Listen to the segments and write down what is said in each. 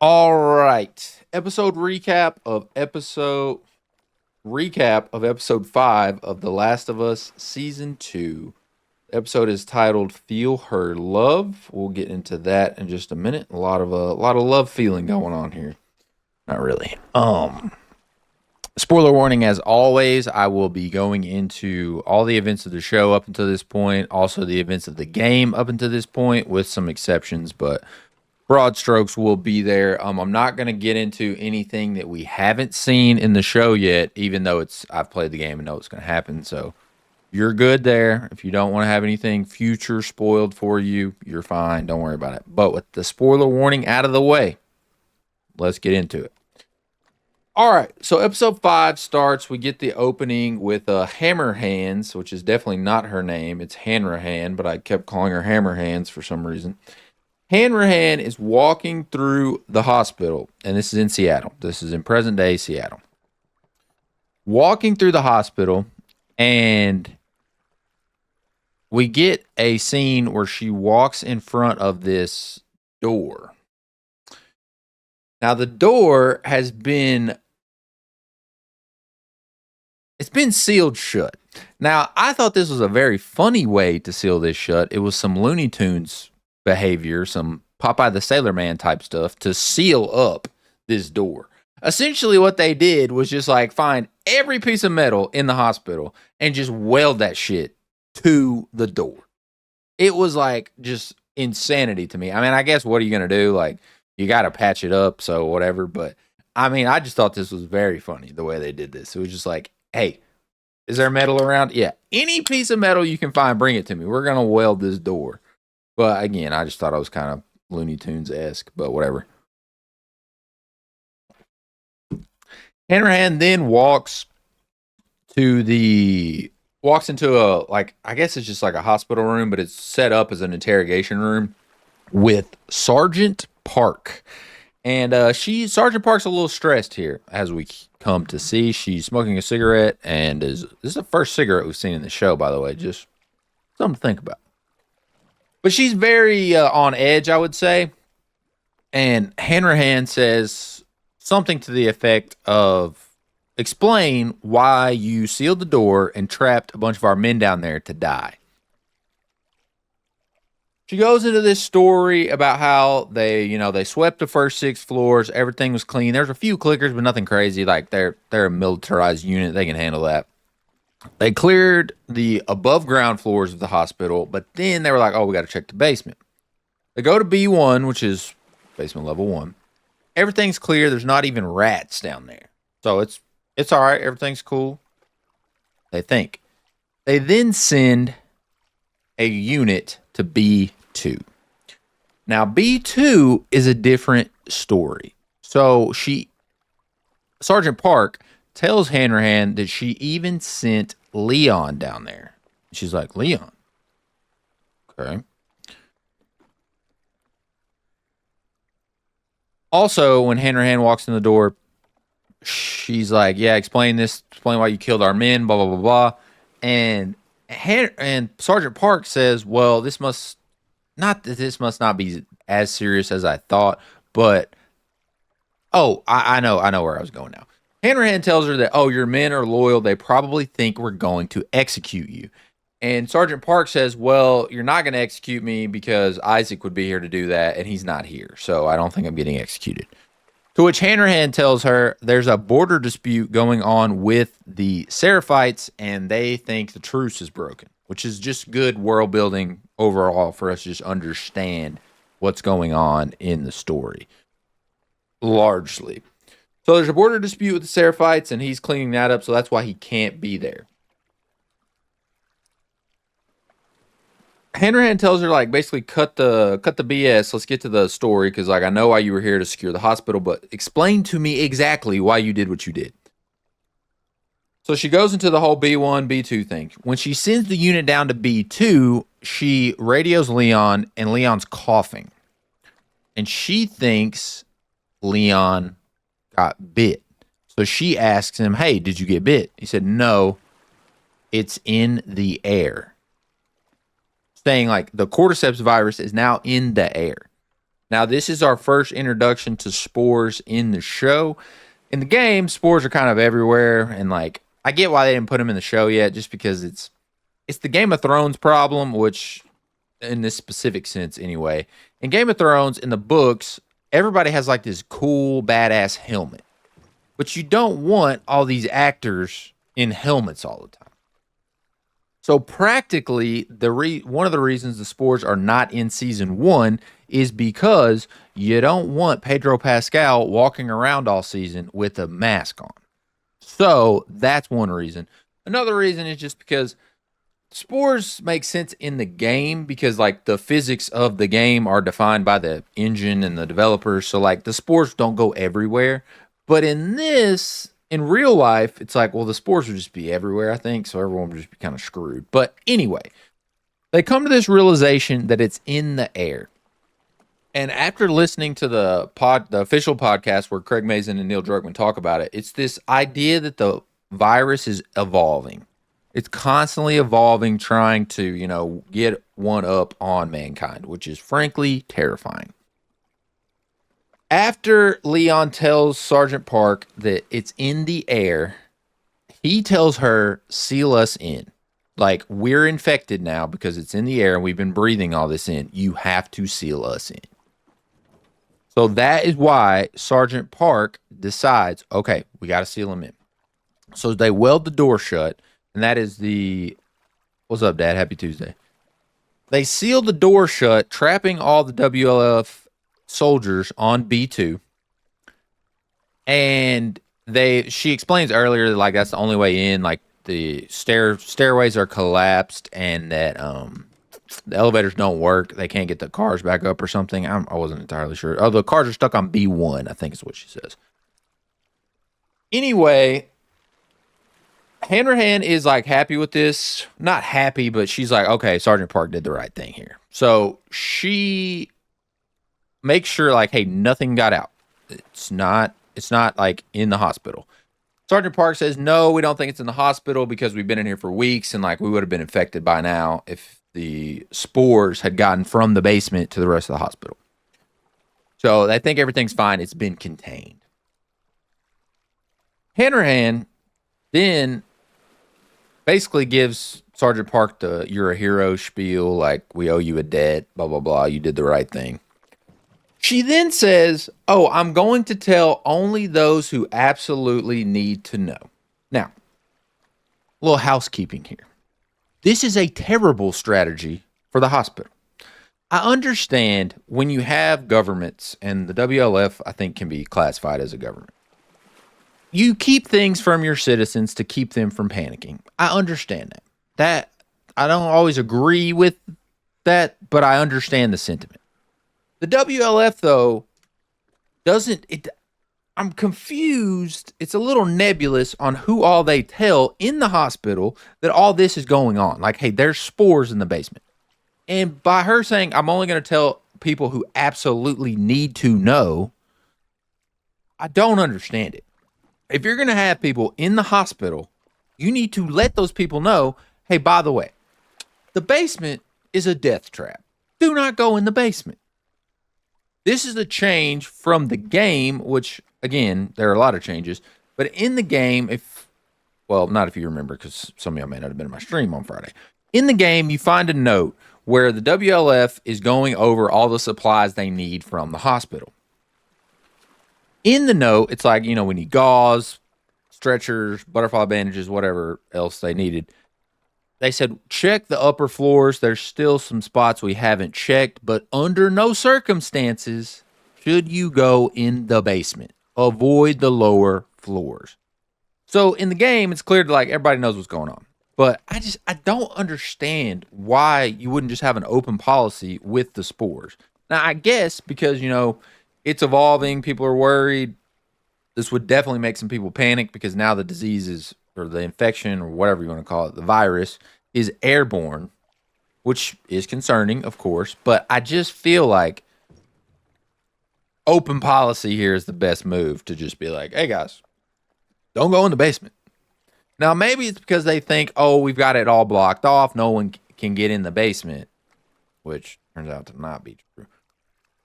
All right. Episode 5 of The Last of Us Season 2. The episode is titled Feel Her Love. We'll get into that in just a minute. A lot of love feeling going on here. Not really. Spoiler warning, as always, I will be going into all the events of the show up until this point, also the events of the game up until this point, with some exceptions, but broad strokes will be there. I'm not going to get into anything that we haven't seen in the show yet, even though I've played the game and know it's going to happen. So you're good there. If you don't want to have anything future spoiled for you, you're fine. Don't worry about it. But with the spoiler warning out of the way, let's get into it. All right, so episode 5 starts. We get the opening with Hammer Hands, which is definitely not her name. It's Hanrahan, but I kept calling her Hammer Hands for some reason. Hanrahan is walking through the hospital, and this is in Seattle. This is in present day Seattle. Walking through the hospital, and we get a scene where she walks in front of this door. Now, the door has been sealed shut. Now, I thought this was a very funny way to seal this shut. It was some Looney Tunes behavior, some Popeye the Sailor Man type stuff to seal up this door. Essentially, what they did was just like find every piece of metal in the hospital and just weld that shit to the door. It was like just insanity to me. I mean, I guess what are you going to do? Like, you got to patch it up, so whatever. But I mean, I just thought this was very funny the way they did this. It was just like, hey, is there metal around? Yeah. Any piece of metal you can find, bring it to me. We're going to weld this door. But again, I just thought it was kind of Looney Tunes-esque, but whatever. Hanrahan then walks into a, like, I guess it's just like a hospital room, but it's set up as an interrogation room with Sergeant Park. And Sergeant Park's a little stressed here, as we come to see. She's smoking a cigarette, and this is the first cigarette we've seen in the show, by the way. Just something to think about. But she's very on edge, I would say. And Hanrahan says something to the effect of, explain why you sealed the door and trapped a bunch of our men down there to die. She goes into this story about how they swept the first 6 floors. Everything was clean. There's a few clickers, but nothing crazy. Like they're a militarized unit. They can handle that. They cleared the above ground floors of the hospital, but then they were like, oh, we got to check the basement. They go to B1, which is basement level 1. Everything's clear. There's not even rats down there. So it's all right. Everything's cool. They think. They then send a unit to B2. Now, B2 is a different story. So Sergeant Park tells Hanrahan that she even sent Leon down there. She's like, Leon? Okay. Also, when Hanrahan walks in the door, she's like, yeah, explain why you killed our men, blah, blah, blah, blah. And Sergeant Park says, well, this must not be as serious as I thought, but I know where I was going now. Hanrahan tells her that, oh, your men are loyal. They probably think we're going to execute you. And Sergeant Park says, well, you're not going to execute me because Isaac would be here to do that, and he's not here. So I don't think I'm getting executed. To which Hanrahan tells her there's a border dispute going on with the Seraphites, and they think the truce is broken, which is just good world building overall for us to just understand what's going on in the story, largely. So there's a border dispute with the Seraphites, and he's cleaning that up, so that's why he can't be there. Hanrahan tells her, like, basically cut the BS. Let's get to the story, because, like, I know why you were here to secure the hospital, but explain to me exactly why you did what you did. So she goes into the whole B1, B2 thing. When she sends the unit down to B2, she radios Leon, and Leon's coughing. And she thinks Leon got bit. So she asks him, hey, did you get bit? He said, no, it's in the air. Saying, like, the cordyceps virus is now in the air. Now, this is our first introduction to spores in the show. In the game, spores are kind of everywhere, and like I get why they didn't put them in the show yet, just because it's the Game of Thrones problem, which in this specific sense anyway. In Game of Thrones, in the books, everybody has like this cool badass helmet. But you don't want all these actors in helmets all the time. So practically, one of the reasons the spores are not in season 1 is because you don't want Pedro Pascal walking around all season with a mask on. So that's one reason. Another reason is just because spores make sense in the game because like the physics of the game are defined by the engine and the developers. So like the spores don't go everywhere. But in real life, it's like, well, the spores would just be everywhere, I think. So everyone would just be kind of screwed. But anyway, they come to this realization that it's in the air. And after listening to the official podcast where Craig Mazin and Neil Druckmann talk about it, it's this idea that the virus is evolving. It's constantly evolving, trying to, get one up on mankind, which is frankly terrifying. After Leon tells Sergeant Park that it's in the air, he tells her, seal us in. Like, we're infected now because it's in the air and we've been breathing all this in. You have to seal us in. So that is why Sergeant Park decides, okay, we got to seal him in. So they weld the door shut, and that is what's up, Dad? Happy Tuesday. They seal the door shut, trapping all the WLF soldiers on B2. And she explains earlier, like, that's the only way in, like, the stairways are collapsed, and that the elevators don't work. They can't get the cars back up or something. I wasn't entirely sure. Oh, the cars are stuck on B1, I think is what she says. Anyway, Hanrahan is like happy with this. Not happy, but she's like, okay, Sergeant Park did the right thing here. So she makes sure, like, hey, nothing got out. It's not like in the hospital. Sergeant Park says, no, we don't think it's in the hospital because we've been in here for weeks and like we would have been infected by now if the spores had gotten from the basement to the rest of the hospital. So they think everything's fine. It's been contained. Hanrahan then basically gives Sergeant Park the you're a hero spiel, like we owe you a debt, blah, blah, blah. You did the right thing. She then says, oh, I'm going to tell only those who absolutely need to know. Now, a little housekeeping here. This is a terrible strategy for the hospital. I understand when you have governments, and the WLF, I think, can be classified as a government. You keep things from your citizens to keep them from panicking. I understand that. That I don't always agree with that, but I understand the sentiment. The WLF, though, I'm confused. It's a little nebulous on who all they tell in the hospital that all this is going on. Like, hey, there's spores in the basement. And by her saying, I'm only going to tell people who absolutely need to know, I don't understand it. If you're going to have people in the hospital, you need to let those people know, hey, by the way, the basement is a death trap. Do not go in the basement. This is a change from the game, which, again, there are a lot of changes. But in the game, not if you remember, because some of y'all may not have been in my stream on Friday. In the game, you find a note where the WLF is going over all the supplies they need from the hospital. In the note, it's like, we need gauze, stretchers, butterfly bandages, whatever else they needed. They said, check the upper floors. There's still some spots we haven't checked, but under no circumstances should you go in the basement. Avoid the lower floors. So in the game, it's clear that like everybody knows what's going on. But I don't understand why you wouldn't just have an open policy with the spores. Now, I guess because, it's evolving, people are worried. This would definitely make some people panic because now the disease is, or the infection, or whatever you want to call it, the virus, is airborne, which is concerning, of course. But I just feel like open policy here is the best move to just be like, hey, guys, don't go in the basement. Now, maybe it's because they think, oh, we've got it all blocked off. No one can get in the basement, which turns out to not be true.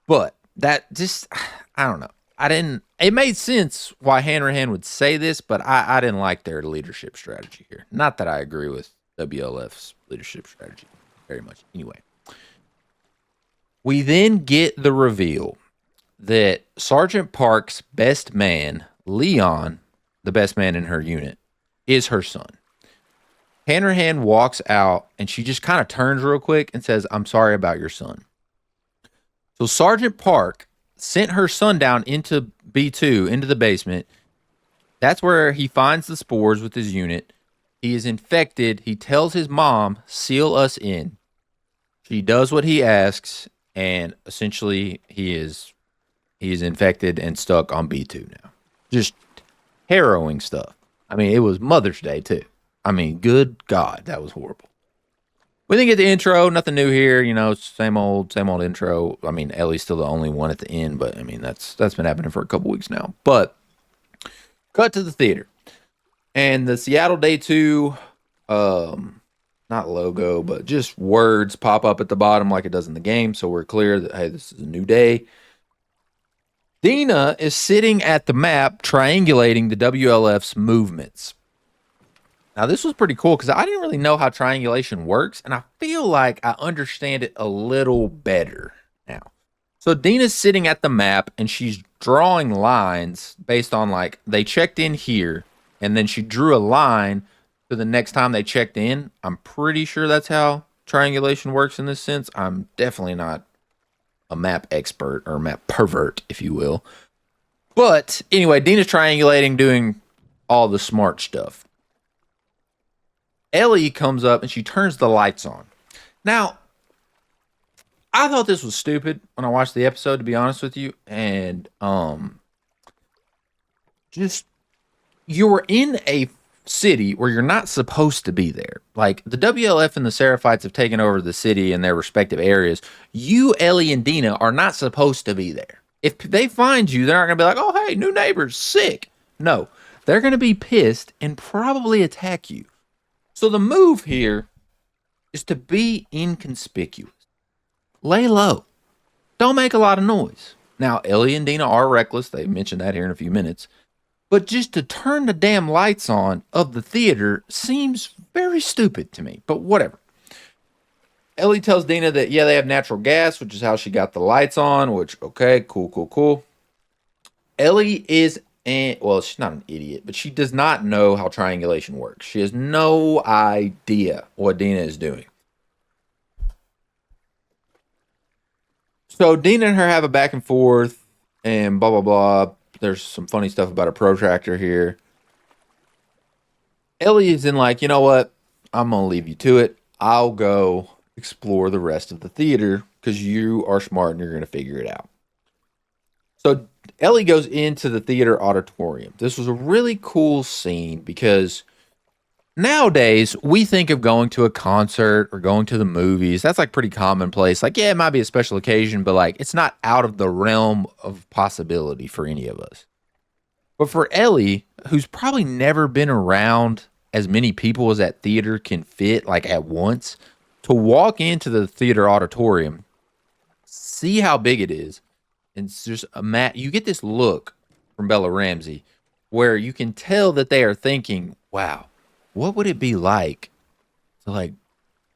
But that just, I don't know. I didn't. It made sense why Hanrahan would say this, but I didn't like their leadership strategy here. Not that I agree with WLF's leadership strategy very much. Anyway, we then get the reveal that Sergeant Park's best man, Leon, the best man in her unit, is her son. Hanrahan walks out and she just kind of turns real quick and says, "I'm sorry about your son." So Sergeant Park sent her son down into B2, into the basement. That's where he finds the spores with his unit. He is infected. He tells his mom, "Seal us in." She does what he asks, and essentially he is infected and stuck on B2 now. Just harrowing stuff. I mean, it was Mother's Day too. I mean, good God, that was horrible. We didn't get the intro. Nothing new here. You know, same old intro. I mean, Ellie's still the only one at the end, but I mean, that's been happening for a couple weeks now. But cut to the theater, and the Seattle Day 2, not logo, but just words pop up at the bottom like it does in the game. So we're clear that, hey, this is a new day. Dina is sitting at the map triangulating the WLF's movements. Now, this was pretty cool because I didn't really know how triangulation works, and I feel like I understand it a little better now. So Dina's sitting at the map, and she's drawing lines based on, like, they checked in here, and then she drew a line to the next time they checked in. I'm pretty sure that's how triangulation works in this sense. I'm definitely not a map expert or map pervert, if you will. But anyway, Dina's triangulating, doing all the smart stuff. Ellie comes up and she turns the lights on. Now, I thought this was stupid when I watched the episode, to be honest with you. And just, you're in a city where you're not supposed to be there. Like, the WLF and the Seraphites have taken over the city in their respective areas. You, Ellie, and Dina are not supposed to be there. If they find you, they're not going to be like, "Oh, hey, new neighbors, sick." No, they're going to be pissed and probably attack you. So the move here is to be inconspicuous. Lay low. Don't make a lot of noise. Now, Ellie and Dina are reckless. They mentioned that here in a few minutes. But just to turn the damn lights on of the theater seems very stupid to me. But whatever. Ellie tells Dina that, yeah, they have natural gas, which is how she got the lights on, which, okay, cool. Ellie is, well, she's not an idiot, but she does not know how triangulation works. She has no idea what Dina is doing. So Dina and her have a back and forth and blah, blah, blah. There's some funny stuff about a protractor here. Ellie is in like, you know what? I'm going to leave you to it. I'll go explore the rest of the theater because you are smart and you're going to figure it out. So Ellie goes into the theater auditorium. This was a really cool scene because nowadays we think of going to a concert or going to the movies. That's like pretty commonplace. Like, yeah, it might be a special occasion, but like it's not out of the realm of possibility for any of us. But for Ellie, who's probably never been around as many people as that theater can fit, like at once, to walk into the theater auditorium, see how big it is, and it's just you get this look from Bella Ramsey where you can tell that they are thinking, wow, what would it be like to like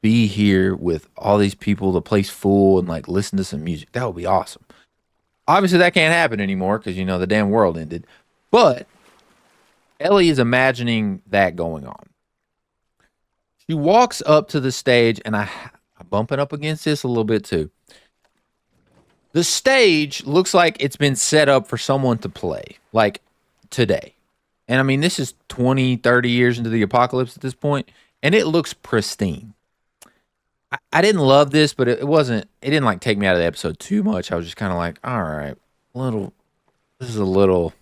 be here with all these people, the place full, and like listen to some music? That would be awesome. Obviously that can't happen anymore because, you know, the damn world ended. But Ellie is imagining that going on. She walks up to the stage, and I'm bumping up against this a little bit too. The stage looks like it's been set up for someone to play, like today. And I mean, this is 20, 30 years into the apocalypse at this point, and it looks pristine. I didn't love this, but it didn't like take me out of the episode too much. I was just kind of like, all right, this is a little.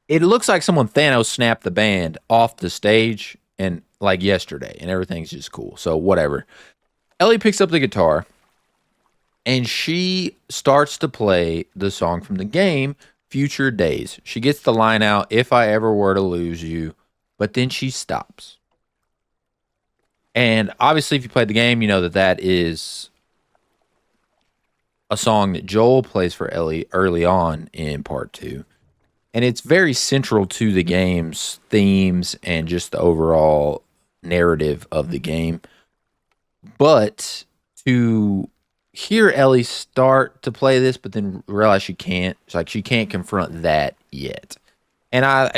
It looks like someone Thanos snapped the band off the stage and like yesterday, and everything's just cool. So whatever. Ellie picks up the guitar and she starts to play the song from the game, Future Days. She gets the line out, "If I ever were to lose you," but then she stops. And obviously, if you played the game, you know that is a song that Joel plays for Ellie early on in part 2. And it's very central to the game's themes and just the overall narrative of the game. But to hear Ellie start to play this, but then realize she can't, it's like she can't confront that yet. And I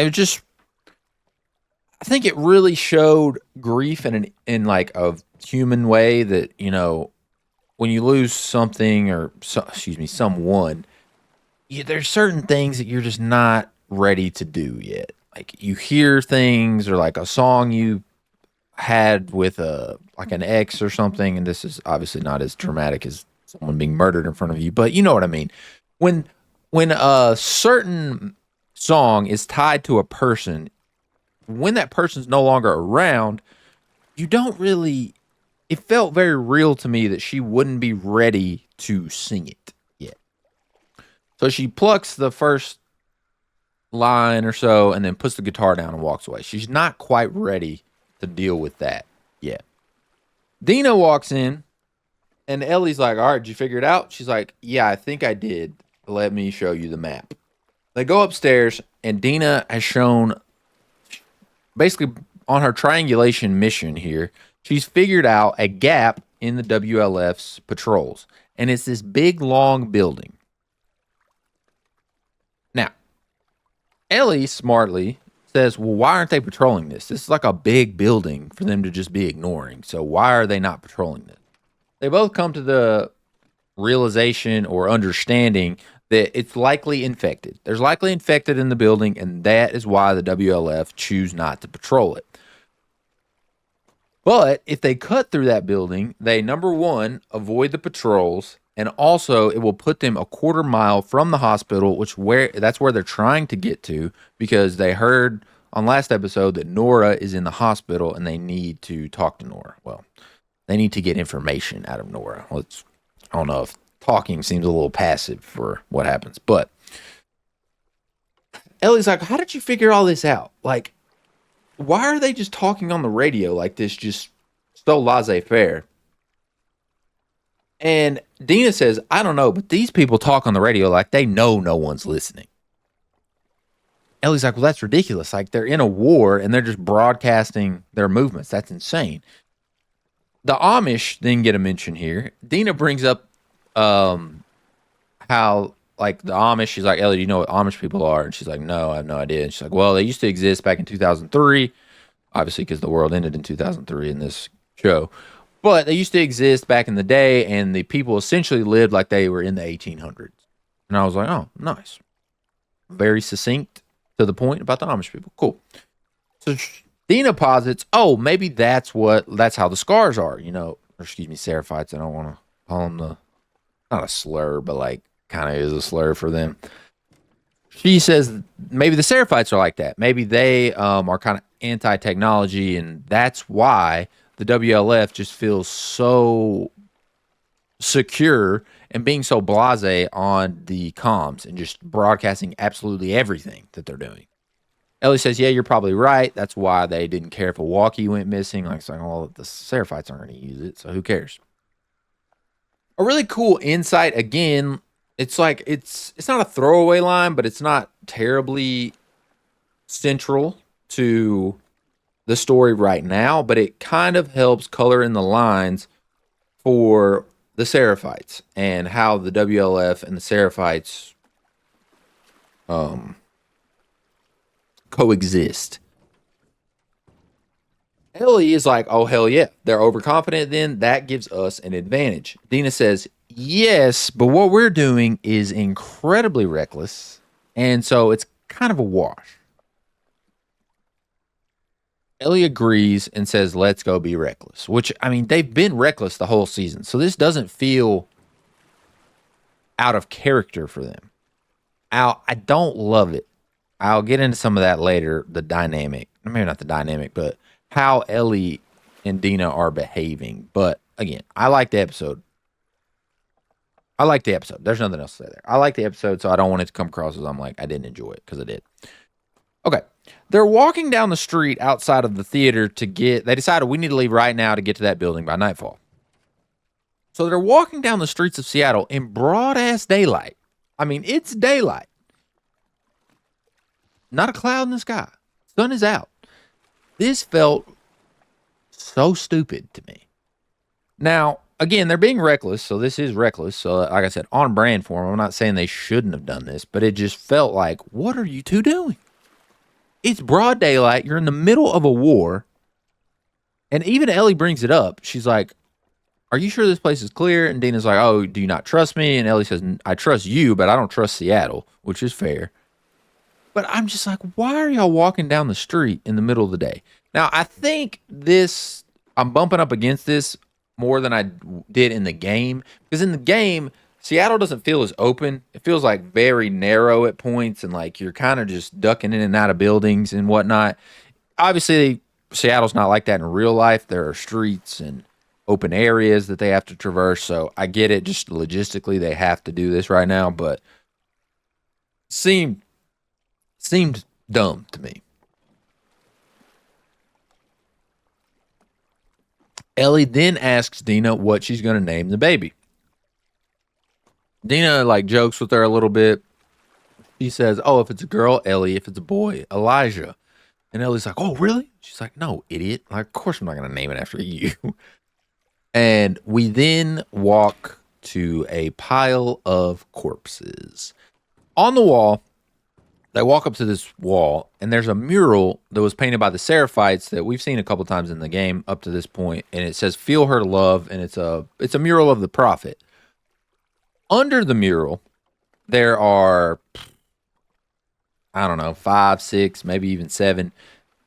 think it really showed grief in like a human way that, when you lose something or someone, there's certain things that you're just not ready to do yet. Like you hear things or like a song you had with like an ex or something, and this is obviously not as traumatic as someone being murdered in front of you, but you know what I mean. When a certain song is tied to a person, when that person's no longer around, you don't really. It felt very real to me that she wouldn't be ready to sing it yet. So she plucks the first line or so and then puts the guitar down and walks away. She's not quite ready to deal with that yet. Dina walks in and Ellie's like, all right, did you figure it out? She's like, yeah, I think I did. Let me show you the map. They go upstairs and Dina has shown basically on her triangulation mission here, she's figured out a gap in the WLF's patrols. And it's this big, long building. Now, Ellie smartly says, well, why aren't they patrolling this? This is like a big building for them to just be ignoring. So why are they not patrolling this? They both come to the realization or understanding that it's likely infected. There's likely infected in the building, and that is why the WLF choose not to patrol it. But if they cut through that building, they, number one, avoid the patrols, and also it will put them a quarter mile from the hospital, that's where they're trying to get to, because they heard on last episode that Nora is in the hospital and they need to talk to Nora. Well, they need to get information out of Nora. I don't know if talking seems a little passive for what happens, but Ellie's like, how did you figure all this out? Like, why are they just talking on the radio like this, just so laissez-faire? And Dina says, I don't know, but these people talk on the radio like they know no one's listening. Ellie's like, well, that's ridiculous. Like, they're in a war and they're just broadcasting their movements. That's insane. The Amish then get a mention here. Dina brings up how, like, the Amish, she's like, Ellie, do you know what Amish people are? And she's like, no, I have no idea. And she's like, well, they used to exist back in 2003, obviously because the world ended in 2003 in this show. But they used to exist back in the day, and the people essentially lived like they were in the 1800s. And I was like, oh, nice. Very succinct to the point about the Amish people. Cool. So Dina posits, oh, maybe that's how the scars are, or excuse me, Seraphites. I don't want to call them not a slur, but like kind of is a slur for them. She says maybe the Seraphites are like that. Maybe they are kind of anti-technology, and that's why the WLF just feels so secure and being so blasé on the comms and just broadcasting absolutely everything that they're doing. Ellie says, yeah, you're probably right. That's why they didn't care if a walkie went missing. Like, saying, well, the Seraphites aren't going to use it, so who cares? A really cool insight. Again, it's like it's not a throwaway line, but it's not terribly central to the story right now, but it kind of helps color in the lines for the Seraphites and how the WLF and the Seraphites coexist. Ellie is like, oh, hell yeah. They're overconfident then. That gives us an advantage. Dina says, yes, but what we're doing is incredibly reckless, and so it's kind of a wash. Ellie agrees and says, let's go be reckless, which, I mean, they've been reckless the whole season, so this doesn't feel out of character for them. I don't love it. I'll get into some of that later, the dynamic. Maybe not the dynamic, but how Ellie and Dina are behaving. But, again, I like the episode. There's nothing else to say there. I like the episode, so I don't want it to come across as I'm like, I didn't enjoy it, because I did. Okay. They're walking down the street outside of the theater they decided we need to leave right now to get to that building by nightfall. So they're walking down the streets of Seattle in broad ass daylight. I mean, it's daylight. Not a cloud in the sky. Sun is out. This felt so stupid to me. Now, again, they're being reckless, so this is reckless. So, like I said, on brand for them. I'm not saying they shouldn't have done this, but it just felt like, what are you two doing? It's broad daylight. You're in the middle of a war. And even Ellie brings it up. She's like, are you sure this place is clear? And Dina's like, oh, do you not trust me? And Ellie says, I trust you, but I don't trust Seattle, which is fair. But I'm just like, why are y'all walking down the street in the middle of the day? Now, I think I'm bumping up against this more than I did in the game. Because in the game, Seattle doesn't feel as open. It feels like very narrow at points and like you're kind of just ducking in and out of buildings and whatnot. Obviously, Seattle's not like that in real life. There are streets and open areas that they have to traverse. So I get it. Just logistically, they have to do this right now. But seemed dumb to me. Ellie then asks Dina what she's going to name the baby. Dina like jokes with her a little bit. She says, "Oh, if it's a girl, Ellie. If it's a boy, Elijah." And Ellie's like, "Oh, really?" She's like, "No, idiot. Like, of course I'm not going to name it after you." And we then walk to a pile of corpses. On the wall, they walk up to this wall, and there's a mural that was painted by the Seraphites that we've seen a couple times in the game up to this point, and it says "Feel Her Love," and it's a mural of the prophet. Under the mural, there are, I don't know, 5, 6, maybe even 7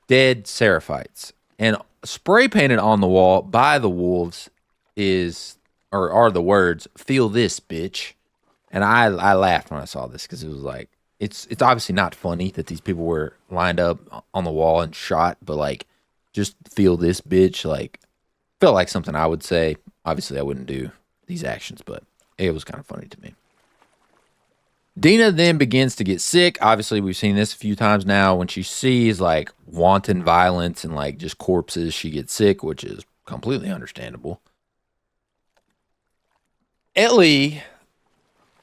dead Seraphites, and spray painted on the wall by the wolves are the words "Feel this, bitch." And I laughed when I saw this because it was like, it's obviously not funny that these people were lined up on the wall and shot, but like, just feel this, bitch. Like, felt like something I would say. Obviously, I wouldn't do these actions, but it was kind of funny to me. Dina then begins to get sick. Obviously, we've seen this a few times now. When she sees like wanton violence and like just corpses, she gets sick, which is completely understandable. Ellie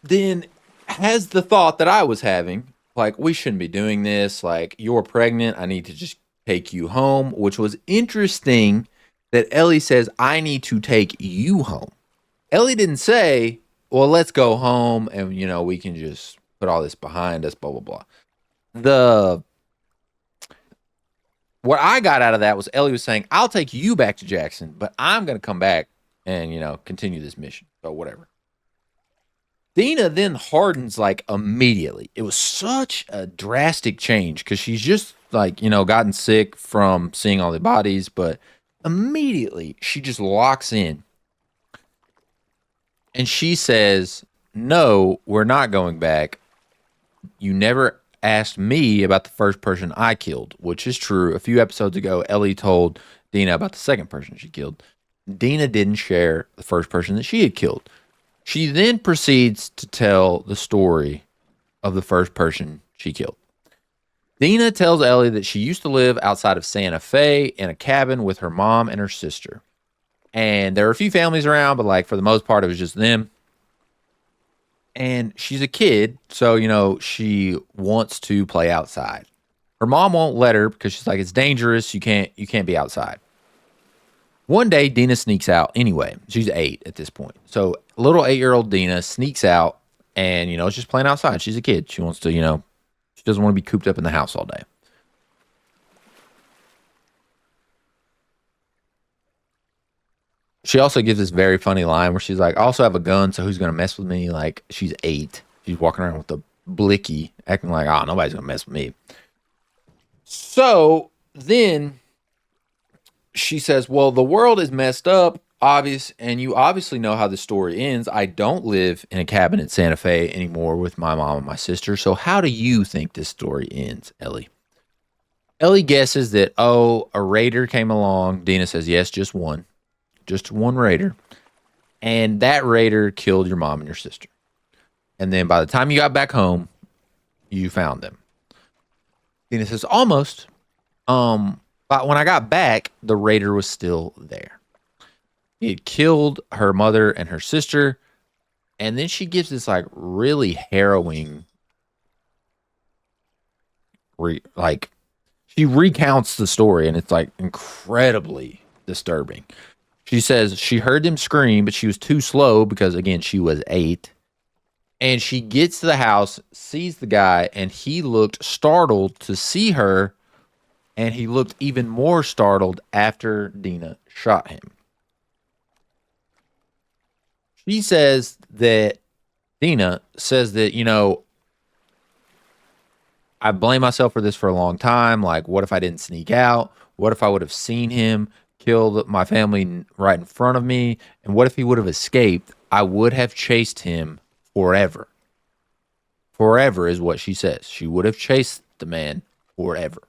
then has the thought that I was having, like, we shouldn't be doing this. Like, you're pregnant. I need to just take you home, which was interesting that Ellie says, I need to take you home. Ellie didn't say, well, let's go home and, we can just put all this behind us, blah, blah, blah. What I got out of that was Ellie was saying, I'll take you back to Jackson, but I'm going to come back and, continue this mission. So whatever. Dina then hardens like immediately. It was such a drastic change because she's just like, gotten sick from seeing all the bodies, but immediately she just locks in. And she says, no, we're not going back. You never asked me about the first person I killed, which is true. A few episodes ago, Ellie told Dina about the second person she killed. Dina didn't share the first person that she had killed. She then proceeds to tell the story of the first person she killed. Dina tells Ellie that she used to live outside of Santa Fe in a cabin with her mom and her sister. And there were a few families around, but like for the most part, it was just them. And she's a kid, so, she wants to play outside. Her mom won't let her because she's like, it's dangerous. You can't be outside. One day, Dina sneaks out anyway. She's 8 at this point. So little 8-year-old Dina sneaks out and, is just playing outside. She's a kid. She wants to, she doesn't want to be cooped up in the house all day. She also gives this very funny line where she's like, I also have a gun, so who's going to mess with me? Like, she's 8. She's walking around with a blicky, acting like, oh, nobody's going to mess with me. So then she says, well, the world is messed up, obvious, and you obviously know how the story ends. I don't live in a cabin in Santa Fe anymore with my mom and my sister. So how do you think this story ends, Ellie? Ellie guesses that, a raider came along. Dina says, yes, just one raider. And that raider killed your mom and your sister. And then by the time you got back home, you found them. Dina says, almost. But when I got back, the raider was still there. It killed her mother and her sister. And then she gives this like really harrowing, like she recounts the story, and it's like incredibly disturbing. She says she heard them scream, but she was too slow because, again, she was 8. And she gets to the house, sees the guy, and he looked startled to see her. And he looked even more startled after Dina shot him. She says that Dina says that, I blame myself for this for a long time. Like, what if I didn't sneak out? What if I would have seen him kill my family right in front of me? And what if he would have escaped? I would have chased him forever. Forever is what she says. She would have chased the man forever.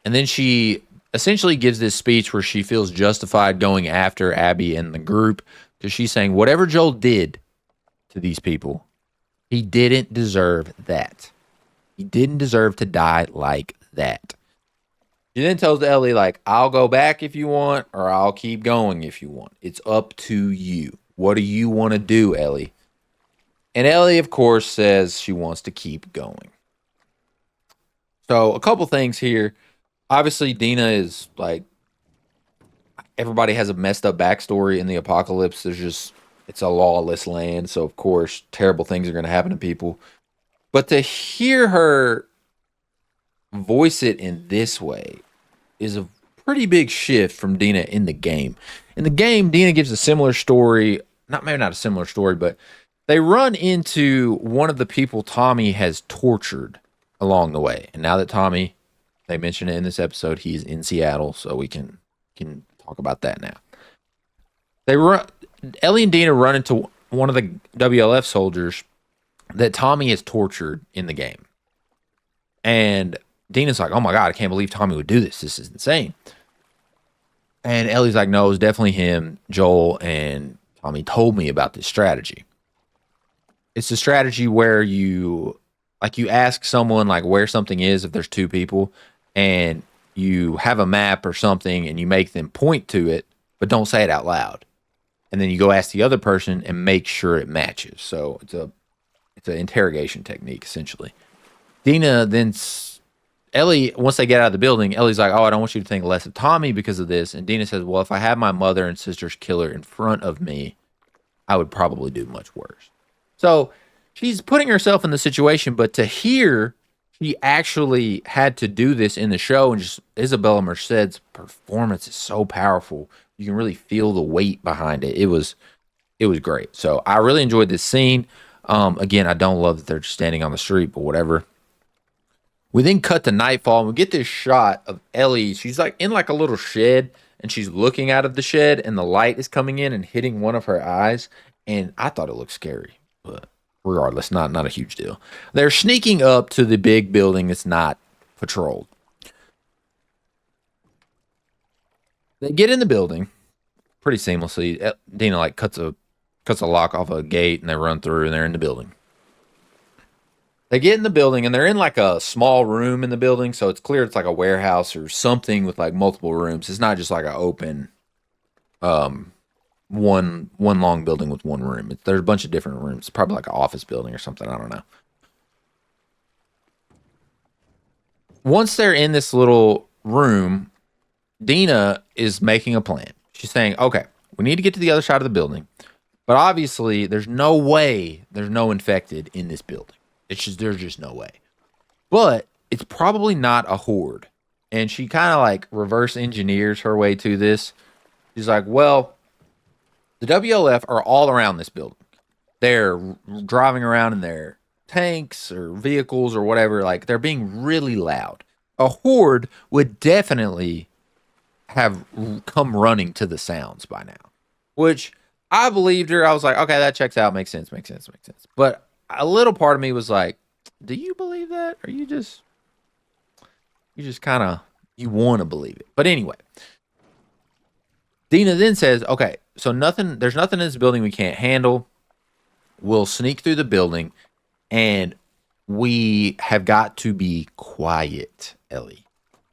And then she essentially gives this speech where she feels justified going after Abby and the group because she's saying whatever Joel did to these people, he didn't deserve that. He didn't deserve to die like that. She then tells Ellie, like, I'll go back if you want, or I'll keep going if you want. It's up to you. What do you want to do, Ellie? And Ellie, of course, says she wants to keep going. So, a couple things here. Obviously, Dina is, like, everybody has a messed up backstory in the apocalypse. It's a lawless land. So, of course, terrible things are going to happen to people. But to hear her voice it in this way is a pretty big shift from Dina in the game. In the game, Dina gives a similar story. Maybe not a similar story, but they run into one of the people Tommy has tortured along the way. And now that Tommy, they mention it in this episode, he's in Seattle, so we can talk about that now. Ellie and Dina run into one of the WLF soldiers that Tommy has tortured in the game. And Dina's like, oh my God, I can't believe Tommy would do this. This is insane. And Ellie's like, no, it was definitely him, Joel, and Tommy told me about this strategy. It's a strategy where you ask someone like where something is if there's 2 people, and you have a map or something and you make them point to it, but don't say it out loud. And then you go ask the other person and make sure it matches. So it's an interrogation technique, essentially. Ellie, once they get out of the building, Ellie's like, oh, I don't want you to think less of Tommy because of this. And Dina says, well, if I had my mother and sister's killer in front of me, I would probably do much worse. So she's putting herself in the situation, but to hear she actually had to do this in the show, and just Isabella Merced's performance is so powerful. You can really feel the weight behind it. It was great. So I really enjoyed this scene. Again, I don't love that they're just standing on the street, but whatever. We then cut to nightfall, and we get this shot of Ellie. She's like in like a little shed, and she's looking out of the shed, and the light is coming in and hitting one of her eyes. And I thought it looked scary, but regardless, not a huge deal. They're sneaking up to the big building that's not patrolled. They get in the building pretty seamlessly. Dina like cuts a lock off a gate, and they run through, and they're in the building. They get in the building, and they're in like a small room in the building, so it's clear it's like a warehouse or something with like multiple rooms. It's not just like an open one long building with one room. There's a bunch of different rooms. It's probably like an office building or something. I don't know. Once they're in this little room, Dina is making a plan. She's saying, okay, we need to get to the other side of the building, but obviously there's no way there's no infected in this building. There's just no way. But it's probably not a horde. And she kind of like reverse engineers her way to this. She's like, well, the WLF are all around this building. They're driving around in their tanks or vehicles or whatever. Like, they're being really loud. A horde would definitely have come running to the sounds by now. Which I believed her. I was like, okay, that checks out. Makes sense. But a little part of me was like, do you believe that? Or you just kind of, you want to believe it. But anyway, Dina then says, okay, so there's nothing in this building we can't handle. We'll sneak through the building, and we have got to be quiet, Ellie.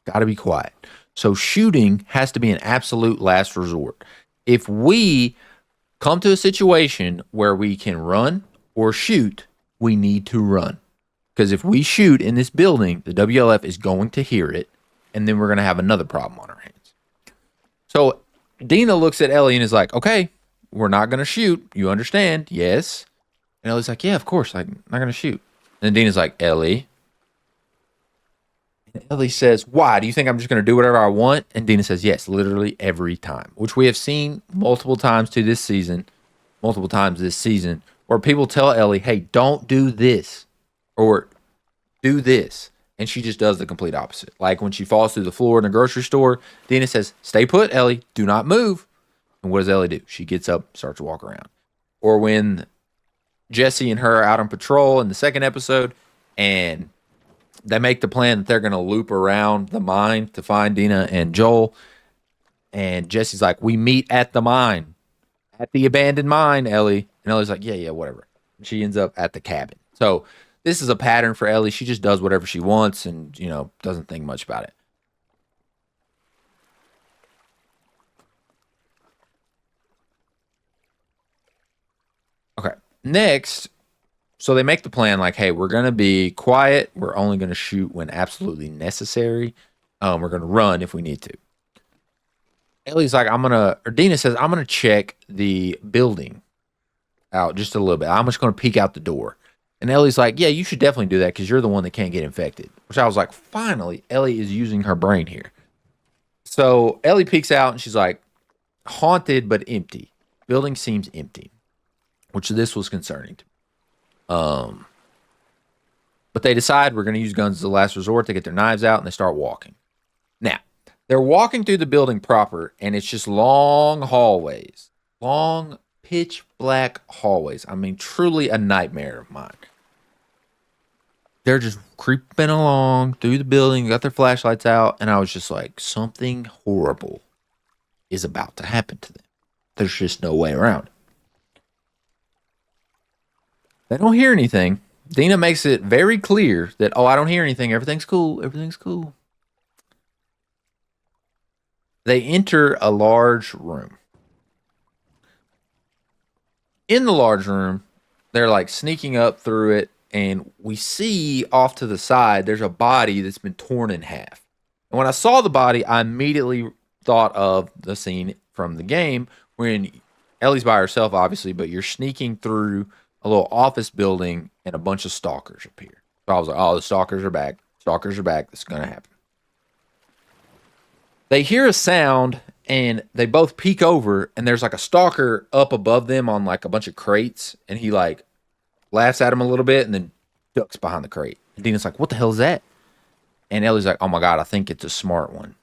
Got to be quiet. So shooting has to be an absolute last resort. If we come to a situation where we can run or shoot, we need to run. Because if we shoot in this building, the WLF is going to hear it, and then we're going to have another problem on our hands. So Dina looks at Ellie and is like, okay, we're not going to shoot. You understand? Yes. And Ellie's like, yeah, of course. I'm not going to shoot. And Dina's like, Ellie. And Ellie says, why? Do you think I'm just going to do whatever I want? And Dina says, yes, literally every time, which we have seen multiple times this season, where people tell Ellie, hey, don't do this or do this. And she just does the complete opposite. Like when she falls through the floor in the grocery store, Dina says, stay put, Ellie. Do not move. And what does Ellie do? She gets up, starts to walk around. Or when Jesse and her are out on patrol in the second episode, and they make the plan that they're going to loop around the mine to find Dina and Joel. And Jesse's like, we meet at the mine, at the abandoned mine, Ellie. And Ellie's like, yeah, whatever. She ends up at the cabin. So this is a pattern for Ellie. She just does whatever she wants and, doesn't think much about it. Okay. Next, so they make the plan like, hey, we're going to be quiet. We're only going to shoot when absolutely necessary. We're going to run if we need to. Ellie's like, Dina says, I'm going to check the building out just a little bit. I'm just going to peek out the door. And Ellie's like, yeah, you should definitely do that because you're the one that can't get infected. Which I was like, finally, Ellie is using her brain here. So Ellie peeks out and she's like, haunted but empty. Building seems empty, which this was concerning to me. But they decide we're going to use guns as a last resort. They get their knives out and they start walking. Now, they're walking through the building proper, and it's just long hallways. Long, pitch black hallways. I mean, truly a nightmare of mine. They're just creeping along through the building, got their flashlights out, and I was just like, something horrible is about to happen to them. There's just no way around. They don't hear anything. Dina makes it very clear that, I don't hear anything. Everything's cool. Everything's cool. They enter a large room. In the large room, they're like sneaking up through it, and we see off to the side, there's a body that's been torn in half. And when I saw the body, I immediately thought of the scene from the game when Ellie's by herself, obviously, but you're sneaking through a little office building and a bunch of stalkers appear. So I was like, the stalkers are back. Stalkers are back. This is going to happen. They hear a sound and they both peek over, and there's like a stalker up above them on like a bunch of crates, and he like laughs at him a little bit and then ducks behind the crate. And Dina's like, what the hell is that? And Ellie's like, oh my God, I think it's a smart one.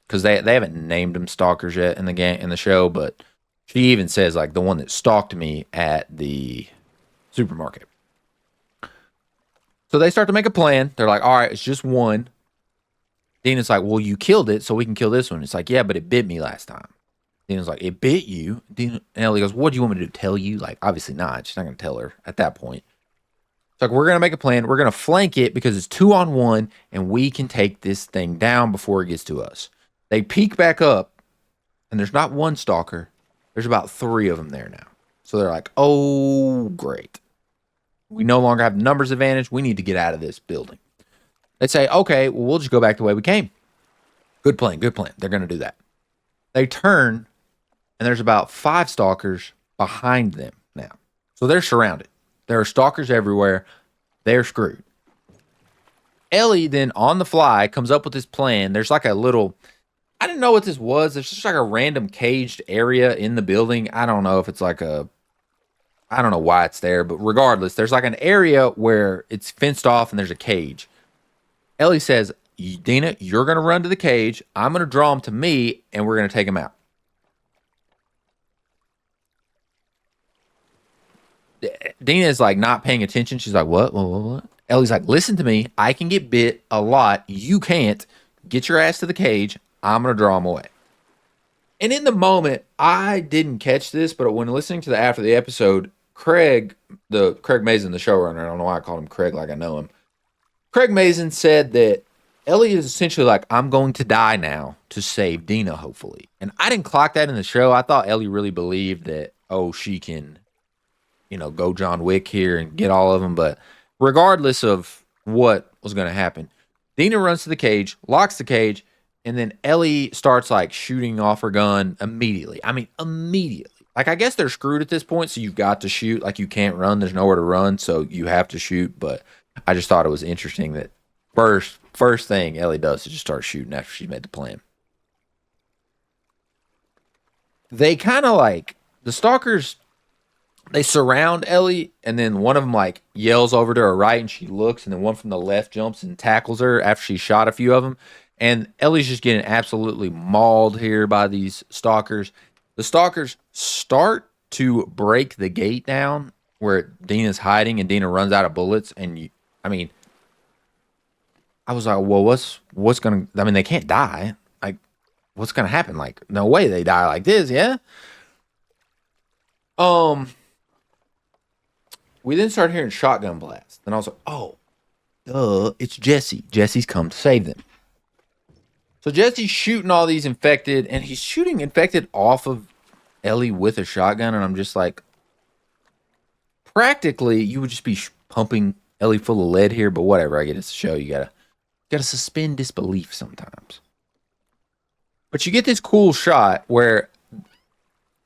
Because they haven't named them stalkers yet in the show, but she even says like the one that stalked me at the supermarket. So they start to make a plan. They're like, all right, it's just one. Dina's like, well, you killed it, so we can kill this one. It's like, yeah, but it bit me last time. Dina's like, it bit you? And Ellie goes, what do you want me to do? Tell you? Like, obviously not. She's not going to tell her at that point. It's like, we're going to make a plan. We're going to flank it because it's 2-on-1, and we can take this thing down before it gets to us. They peek back up, and there's not one stalker. There's about 3 of them there now. So they're like, oh, great. We no longer have the numbers advantage. We need to get out of this building. They say, okay, well, we'll just go back the way we came. Good plan, good plan. They're going to do that. They turn, and there's about 5 stalkers behind them now. So they're surrounded. There are stalkers everywhere. They're screwed. Ellie then, on the fly, comes up with this plan. There's like a little, I didn't know what this was. There's just like a random caged area in the building. I don't know if it's like I don't know why it's there, but regardless, there's like an area where it's fenced off and there's a cage. Ellie says, Dina, you're going to run to the cage. I'm going to draw him to me, and we're going to take him out. Dina is like not paying attention. She's like, what? Ellie's like, listen to me. I can get bit a lot. You can't. Get your ass to the cage. I'm going to draw him away. And in the moment, I didn't catch this, but when listening to the after the episode, Craig Mazin, the showrunner, I don't know why I called him Craig like I know him. Craig Mazin said that Ellie is essentially like, I'm going to die now to save Dina, hopefully. And I didn't clock that in the show. I thought Ellie really believed that, oh, she can, go John Wick here and get all of them. But regardless of what was going to happen, Dina runs to the cage, locks the cage, and then Ellie starts like shooting off her gun immediately. I mean, immediately. Like, I guess they're screwed at this point, so you've got to shoot. Like, you can't run. There's nowhere to run, so you have to shoot. But I just thought it was interesting that first thing Ellie does is just start shooting after she's made the plan. They kind of like the stalkers. They surround Ellie, and then one of them like yells over to her right, and she looks, and then one from the left jumps and tackles her after she shot a few of them. And Ellie's just getting absolutely mauled here by these stalkers. The stalkers start to break the gate down where Dina's hiding, and Dina runs out of bullets. And I mean, I was like, well, what's gonna? I mean, they can't die. Like, what's gonna happen? Like, no way they die like this. Yeah. Um. We then start hearing shotgun blasts. And I was like, oh, duh, it's Jesse. Jesse's come to save them. So Jesse's shooting all these infected, and he's shooting infected off of Ellie with a shotgun. And I'm just like, practically, you would just be pumping Ellie full of lead here, but whatever. I get it's a show. You gotta suspend disbelief sometimes. But you get this cool shot where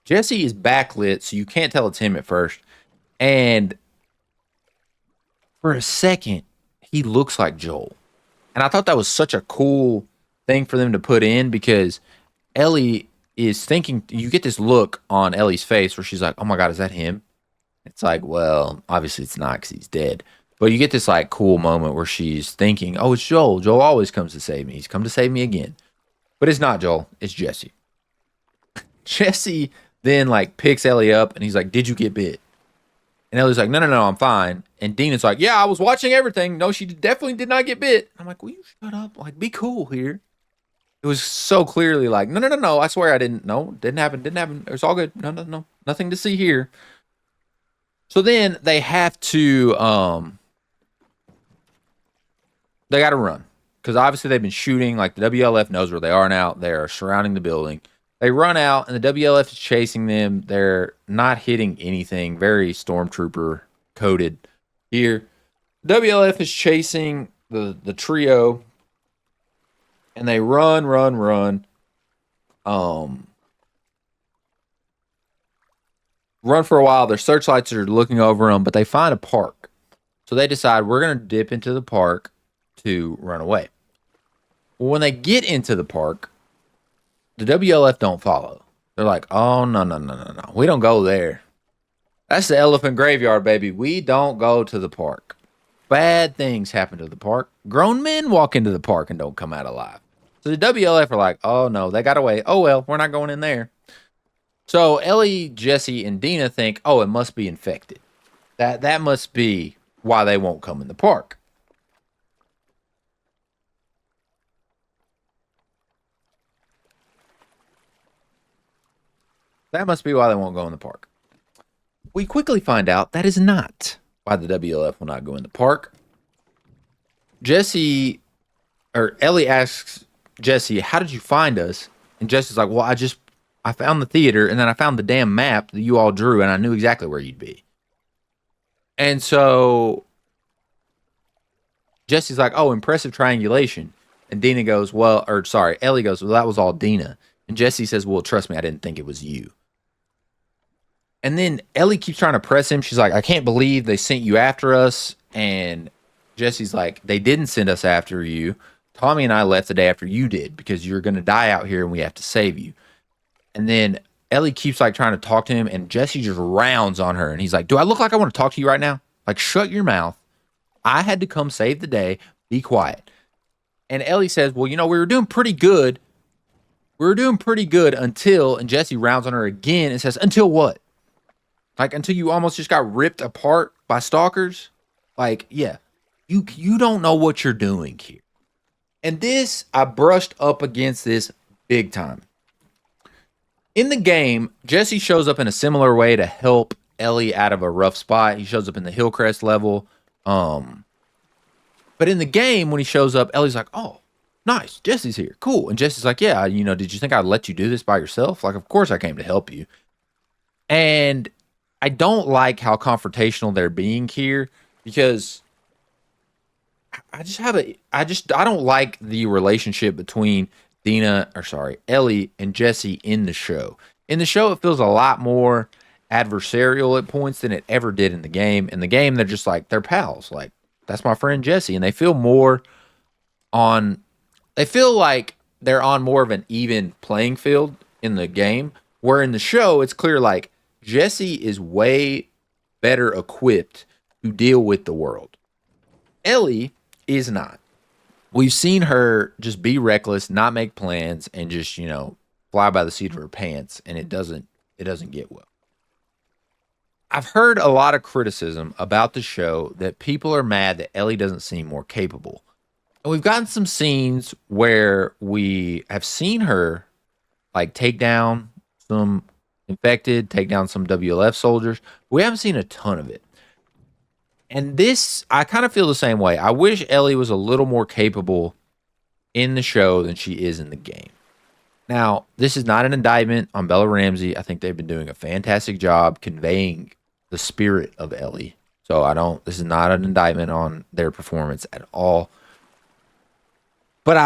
Jesse is backlit, so you can't tell it's him at first. And for a second, he looks like Joel. And I thought that was such a cool thing for them to put in because Ellie is thinking, you get this look on Ellie's face where she's like, oh my God, is that him? It's like, well, obviously it's not because he's dead. But you get this like cool moment where she's thinking, oh, it's Joel. Joel always comes to save me. He's come to save me again. But it's not Joel. It's Jesse. Jesse then like picks Ellie up and he's like, did you get bit? And Ellie's like, no, I'm fine. And Dina's like, yeah, I was watching everything. No, she definitely did not get bit. I'm like, will you shut up? Like, be cool here. It was so clearly like, no. I swear I didn't. No, didn't happen. It's all good. No. Nothing to see here. So then they have to, they got to run. Because obviously they've been shooting. Like, the WLF knows where they are now. They're surrounding the building. They run out, and the WLF is chasing them. They're not hitting anything. Very Stormtrooper coded here. WLF is chasing the trio, and they run. Run for a while. Their searchlights are looking over them, but they find a park. So they decide we're going to dip into the park to run away. Well, when they get into the park, the WLF don't follow. They're like, oh, no. We don't go there. That's the elephant graveyard, baby. We don't go to the park. Bad things happen to the park. Grown men walk into the park and don't come out alive. So the WLF are like, oh, no, they got away. Oh, well, we're not going in there. So Ellie, Jesse, and Dina think, oh, it must be infected. That must be why they won't come in the park. That must be why they won't go in the park. We quickly find out that is not why the WLF will not go in the park. Ellie asks Jesse, how did you find us? And Jesse's like, well, I found the theater, and then I found the damn map that you all drew, and I knew exactly where you'd be. And so Jesse's like, oh, impressive triangulation. And Ellie goes, well, that was all Dina. And Jesse says, well, trust me, I didn't think it was you. And then Ellie keeps trying to press him. She's like, I can't believe they sent you after us. And Jesse's like, they didn't send us after you. Tommy and I left the day after you did because you're going to die out here and we have to save you. And then Ellie keeps like trying to talk to him and Jesse just rounds on her. And he's like, do I look like I want to talk to you right now? Like, shut your mouth. I had to come save the day. Be quiet. And Ellie says, well, we were doing pretty good. Until, and Jesse rounds on her again and says, until what? Like, until you almost just got ripped apart by stalkers? Like, yeah, you don't know what you're doing here. And this, I brushed up against this big time. In the game, Jesse shows up in a similar way to help Ellie out of a rough spot. He shows up in the Hillcrest level. But in the game, when he shows up, Ellie's like, oh, Nice. Jesse's here. Cool. And Jesse's like, yeah, did you think I'd let you do this by yourself? Like, of course I came to help you. And I don't like how confrontational they're being here because I don't like the relationship between Ellie and Jesse in the show. In the show, it feels a lot more adversarial at points than it ever did in the game. In the game, they're just like, they're pals. Like, that's my friend Jesse. And they feel like they're on more of an even playing field in the game, where in the show, it's clear like Jesse is way better equipped to deal with the world. Ellie is not. We've seen her just be reckless, not make plans, and just, fly by the seat of her pants, and it doesn't get well. I've heard a lot of criticism about the show that people are mad that Ellie doesn't seem more capable. And we've gotten some scenes where we have seen her like take down some infected, take down some WLF soldiers. We haven't seen a ton of it. And this, I kind of feel the same way. I wish Ellie was a little more capable in the show than she is in the game. Now, this is not an indictment on Bella Ramsey. I think they've been doing a fantastic job conveying the spirit of Ellie. So this is not an indictment on their performance at all. But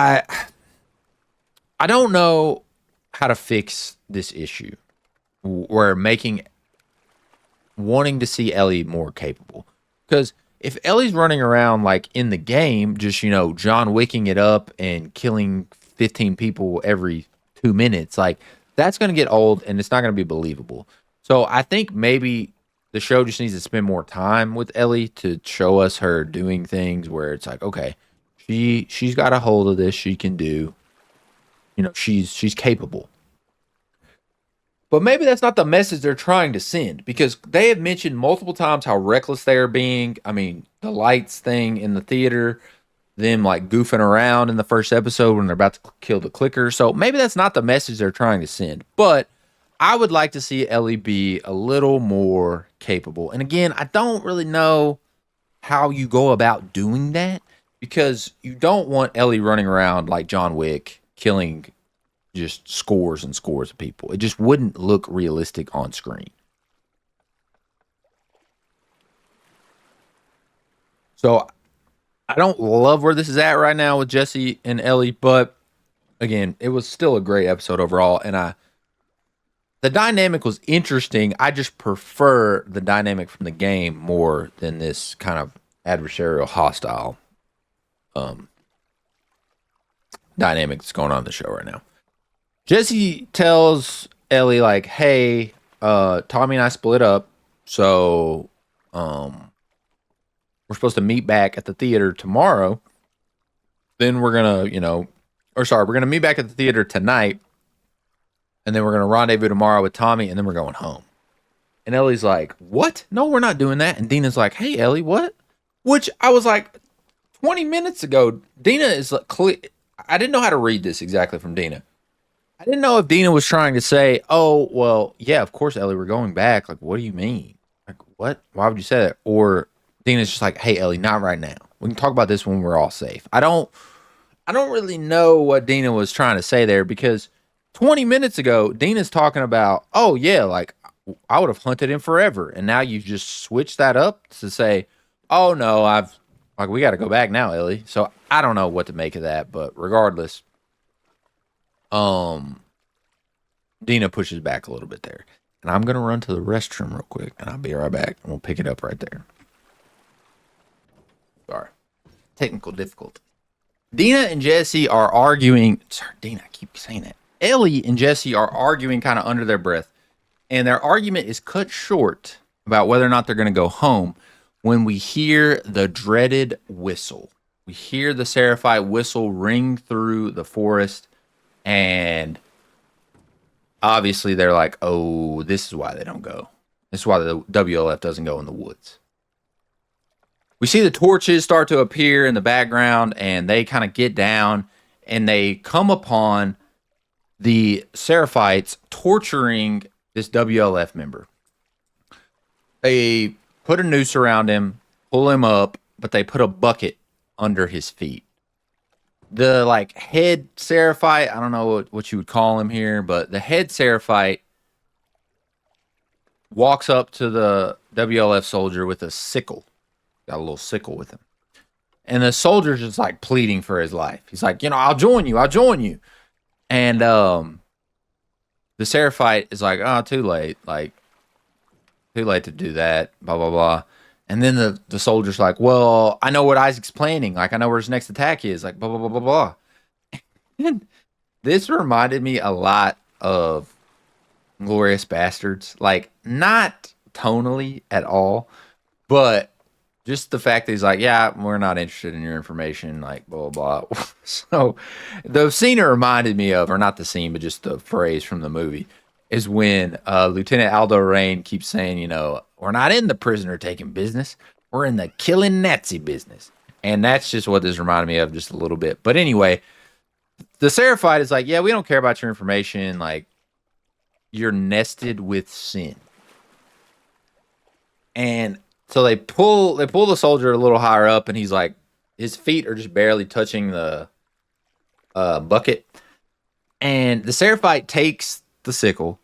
I don't know how to fix this issue. We're wanting to see Ellie more capable. Because if Ellie's running around like in the game, just, John Wicking it up and killing 15 people every 2 minutes, like that's going to get old and it's not going to be believable. So I think maybe the show just needs to spend more time with Ellie to show us her doing things where it's like, okay, she's got a hold of this. She can do, she's capable. But maybe that's not the message they're trying to send, because they have mentioned multiple times how reckless they are being. I mean, the lights thing in the theater, them like goofing around in the first episode when they're about to kill the clicker. So maybe that's not the message they're trying to send. But I would like to see Ellie be a little more capable. And again, I don't really know how you go about doing that, because you don't want Ellie running around like John Wick, killing just scores and scores of people. It just wouldn't look realistic on screen. So I don't love where this is at right now with Jesse and Ellie, but again, it was still a great episode overall, and the dynamic was interesting. I just prefer the dynamic from the game more than this kind of adversarial, hostile dynamic that's going on in the show right now. Jesse tells Ellie, like, hey, Tommy and I split up, so we're supposed to meet back at the theater tomorrow. Then we're going to, we're going to meet back at the theater tonight, and then we're going to rendezvous tomorrow with Tommy, and then we're going home. And Ellie's like, what? No, we're not doing that. And Dina's like, hey, Ellie, what? Which I was like, 20 minutes ago, Dina is like, I didn't know how to read this exactly from Dina. I didn't know if Dina was trying to say, oh, well, yeah, of course, Ellie, we're going back. Like, what do you mean? Like, what? Why would you say that? Or Dina's just like, hey, Ellie, not right now. We can talk about this when we're all safe. I don't really know what Dina was trying to say there, because 20 minutes ago, Dina's talking about, oh, yeah, like, I would have hunted him forever. And now you just switched that up to say, oh, no, we got to go back now, Ellie. So I don't know what to make of that, but regardless, Dina pushes back a little bit there. And I'm going to run to the restroom real quick, and I'll be right back, and we'll pick it up right there. Sorry. Technical difficulty. Dina and Jesse are arguing. Sorry, Dina, I keep saying that. Ellie and Jesse are arguing kind of under their breath, and their argument is cut short about whether or not they're going to go home when we hear the dreaded whistle. We hear the Seraphite whistle ring through the forest, and obviously they're like, oh, this is why they don't go. This is why the WLF doesn't go in the woods. We see the torches start to appear in the background, and they kind of get down, and they come upon the Seraphites torturing this WLF member. They put a noose around him, pull him up, but they put a bucket under his feet. the like head Seraphite, I don't know what you would call him here, but the head Seraphite walks up to the WLF soldier with a sickle. Got a little sickle with him. And the soldier's just like pleading for his life. He's like, I'll join you. I'll join you. And the Seraphite is like, oh, too late. Like, too late to do that. Blah, blah, blah. And then the soldier's like, well, I know what Isaac's planning. Like, I know where his next attack is. Like, blah, blah, blah, blah, blah. And this reminded me a lot of Glorious Bastards. Like, not tonally at all, but just the fact that he's like, yeah, we're not interested in your information, like, blah, blah, blah. So the scene it reminded me of, or not the scene, but just the phrase from the movie, is when Lieutenant Aldo Rain keeps saying, we're not in the prisoner taking business. We're in the killing Nazi business. And that's just what this reminded me of just a little bit. But anyway, the Seraphite is like, yeah, we don't care about your information. Like, you're nested with sin. And so they pull the soldier a little higher up, and he's like, his feet are just barely touching the bucket. And the Seraphite takes the sickle,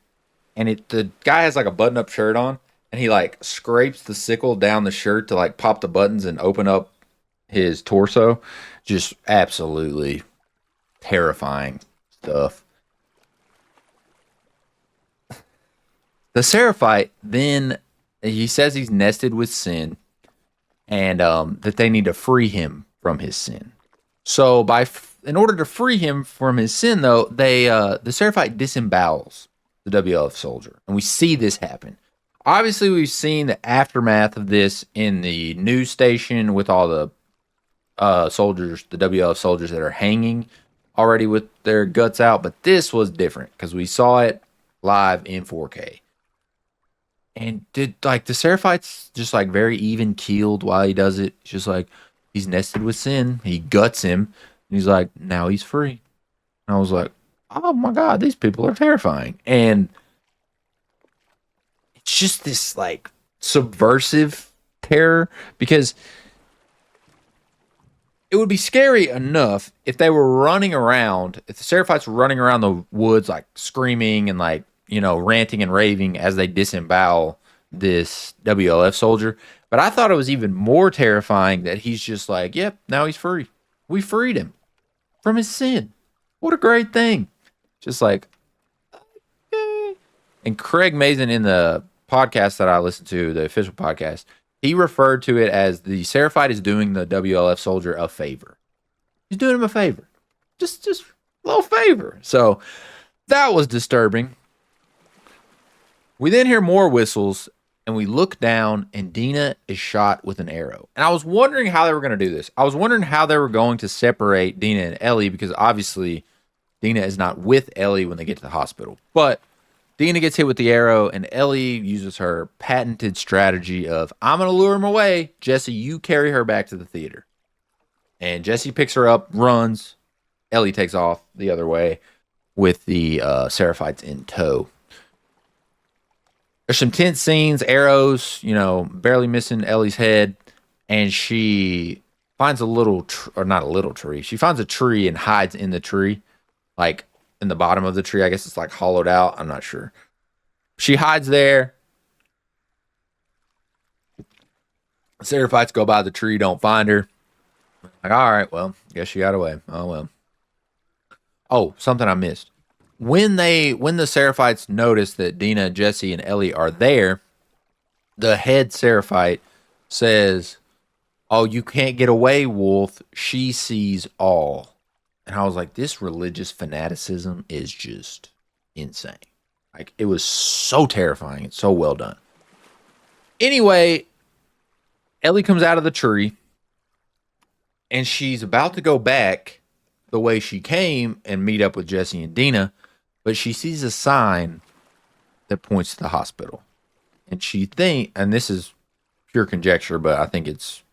and the guy has like a button-up shirt on, and he like scrapes the sickle down the shirt to like pop the buttons and open up his torso. Just absolutely terrifying stuff. The Seraphite then, he says he's nested with sin, and that they need to free him from his sin. So in order to free him from his sin, though, the Seraphite disembowels the WLF soldier, and we see this happen. Obviously, we've seen the aftermath of this in the news station with all the soldiers, the WLF soldiers that are hanging already with their guts out, but this was different because we saw it live in 4K. And the Seraphite's just like very even keeled while he does it. It's just like he's nested with sin. He guts him. And he's like, now he's free. And I was like, oh my God, these people are terrifying. And it's just this like subversive terror, because it would be scary enough if they were running around, if the Seraphites were running around the woods like screaming and like, ranting and raving as they disembowel this WLF soldier. But I thought it was even more terrifying that he's just like, yep, now he's free. We freed him from his sin. What a great thing. Just like, okay. And Craig Mazin, in the podcast that I listened to, the official podcast, he referred to it as the Seraphite is doing the WLF soldier a favor. He's doing him a favor. Just a little favor. So that was disturbing. We then hear more whistles, and we look down, and Dina is shot with an arrow. And I was wondering how they were going to do this. I was wondering how they were going to separate Dina and Ellie, because obviously Dina is not with Ellie when they get to the hospital. But Dina gets hit with the arrow, and Ellie uses her patented strategy of, I'm going to lure him away. Jesse, you carry her back to the theater. And Jesse picks her up, runs. Ellie takes off the other way with the Seraphites in tow. There's some tense scenes, arrows, barely missing Ellie's head. And she finds not a little tree. She finds a tree and hides in the tree. Like in the bottom of the tree. I guess it's like hollowed out. I'm not sure. She hides there. Seraphites go by the tree, don't find her. Like, all right, well, guess she got away. Oh, well. Oh, something I missed. When the Seraphites notice that Dina, Jesse, and Ellie are there, the head Seraphite says, oh, you can't get away, Wolf. She sees all. And I was like, this religious fanaticism is just insane. Like, it was so terrifying. It's so well done. Anyway, Ellie comes out of the tree, and she's about to go back the way she came and meet up with Jesse and Dina, but she sees a sign that points to the hospital. And and this is pure conjecture, but I think it's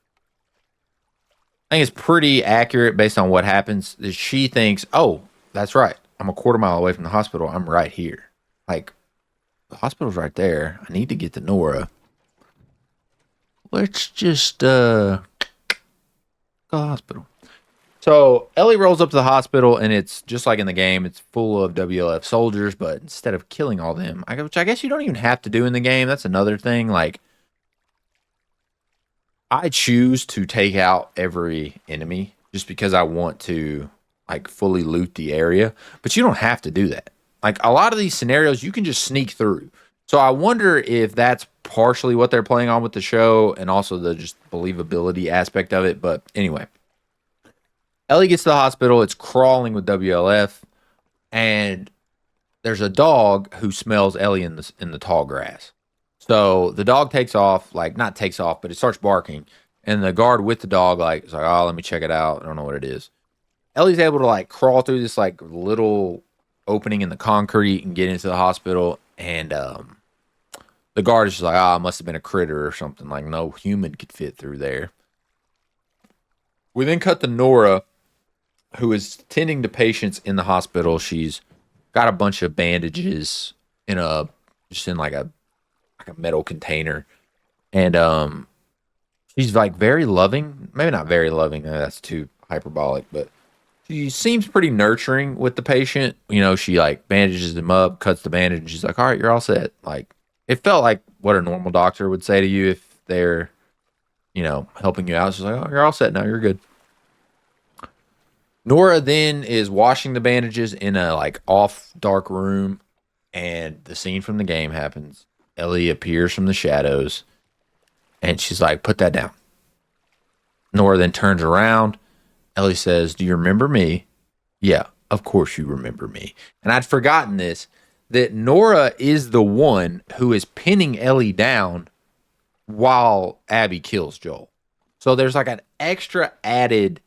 pretty accurate based on what happens. That she thinks, oh, that's right. I'm a quarter mile away from the hospital. I'm right here. Like, the hospital's right there. I need to get to Nora. Let's just go to the hospital. So Ellie rolls up to the hospital, and it's just like in the game. It's full of WLF soldiers, but instead of killing all them, which I guess you don't even have to do in the game. That's another thing. Like, I choose to take out every enemy just because I want to like fully loot the area, but you don't have to do that. Like a lot of these scenarios, you can just sneak through. So I wonder if that's partially what they're playing on with the show, and also the just believability aspect of it. But anyway, Ellie gets to the hospital. It's crawling with WLF, and there's a dog who smells Ellie in the tall grass. So the dog takes off, like not takes off, but it starts barking. And the guard with the dog, like, is like, oh, let me check it out. I don't know what it is. Ellie's able to like crawl through this like little opening in the concrete and get into the hospital. And the guard is just like, oh, it must have been a critter or something. Like no human could fit through there. We then cut to Nora, who is tending to patients in the hospital. She's got a bunch of bandages in a just in like a metal container, and she's like very loving. Maybe not very loving. That's too hyperbolic, but she seems pretty nurturing with the patient. You know, she like bandages them up, cuts the bandage, and she's like, "All right, you're all set." Like it felt like what a normal doctor would say to you if they're, helping you out. She's like, "Oh, you're all set now. You're good." Nora then is washing the bandages in a like off dark room, and the scene from the game happens. Ellie appears from the shadows, and she's like, "Put that down." Nora then turns around. Ellie says, "Do you remember me?" "Yeah, of course you remember me." And I'd forgotten this, that Nora is the one who is pinning Ellie down while Abby kills Joel. So there's like an extra added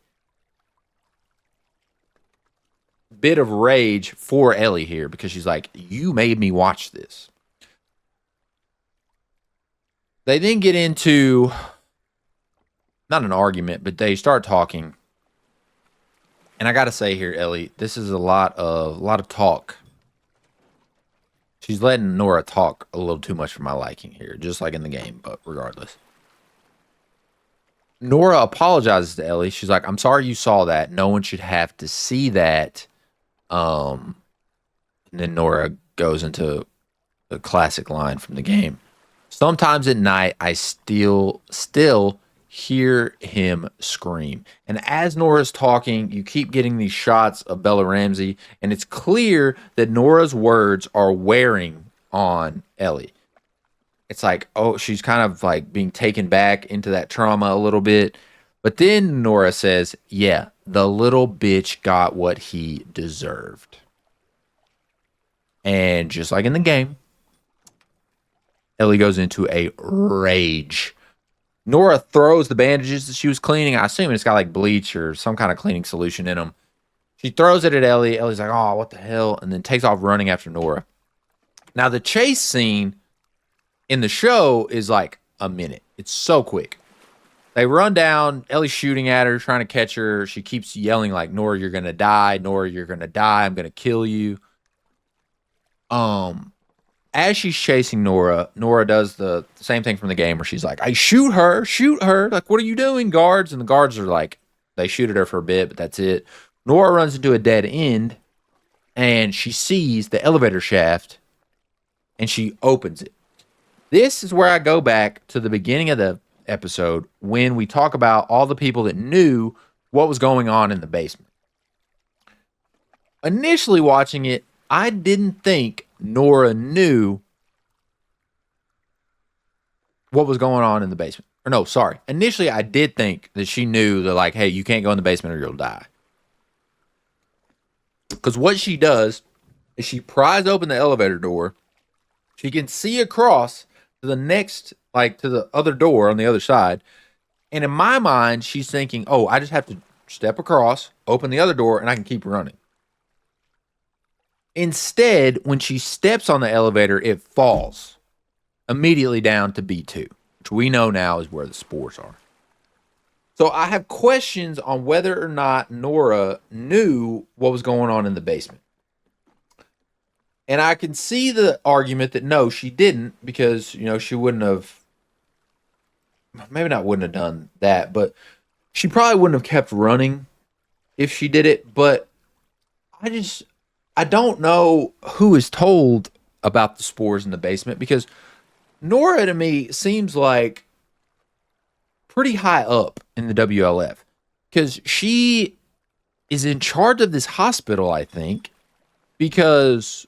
bit of rage for Ellie here because she's like, "You made me watch this." They then get into not an argument, but they start talking. And I gotta say here, Ellie, this is a lot of talk. She's letting Nora talk a little too much for my liking here, just like in the game, but regardless. Nora apologizes to Ellie. She's like, "I'm sorry you saw that. No one should have to see that." And then Nora goes into a classic line from the game. "Sometimes at night I still hear him scream." And as Nora's talking, you keep getting these shots of Bella Ramsey, and it's clear that Nora's words are wearing on Ellie. It's like, oh, she's kind of like being taken back into that trauma a little bit. But then Nora says, "Yeah, the little bitch got what he deserved." And just like in the game, Ellie goes into a rage. Nora throws the bandages that she was cleaning. I assume it's got like bleach or some kind of cleaning solution in them. She throws it at Ellie. Ellie's like, "Oh, what the hell?" And then takes off running after Nora. Now, the chase scene in the show is like a minute. It's so quick. They run down. Ellie's shooting at her, trying to catch her. She keeps yelling like, "Nora, you're going to die. Nora, you're going to die. I'm going to kill you." As she's chasing Nora, Nora does the same thing from the game where she's like, "I shoot her, shoot her." Like, "What are you doing, guards?" And the guards are like, they shoot at her for a bit, but that's it. Nora runs into a dead end, and she sees the elevator shaft, and she opens it. This is where I go back to the beginning of the episode when we talk about all the people that knew what was going on in the basement. Initially watching it, I didn't think Nora knew what was going on in the basement. Or no, sorry. Initially, I did think that she knew that, like, hey, you can't go in the basement or you'll die. Because what she does is she pries open the elevator door. She can see across to the next, like, to the other door on the other side. And in my mind, she's thinking, oh, I just have to step across, open the other door, and I can keep running. Instead, when she steps on the elevator, it falls immediately down to B2, which we know now is where the spores are. So I have questions on whether or not Nora knew what was going on in the basement. And I can see the argument that no, she didn't, because, you know, she wouldn't have, maybe not wouldn't have done that, but she probably wouldn't have kept running if she did it, but I just I don't know who is told about the spores in the basement because Nora to me seems like pretty high up in the WLF because she is in charge of this hospital, I think, because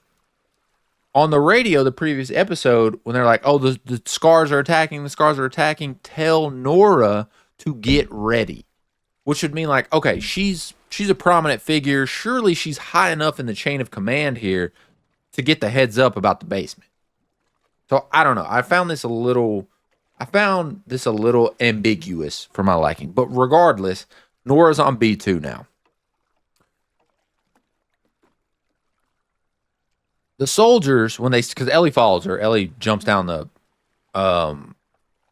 on the radio, the previous episode, when they're like, oh, the scars are attacking, the scars are attacking, tell Nora to get ready, which would mean like, okay, she's a prominent figure. Surely she's high enough in the chain of command here to get the heads up about the basement. So I don't know. I found this a little ambiguous for my liking. But regardless, Nora's on B2 now. The soldiers, when they, because Ellie follows her, Ellie jumps down um,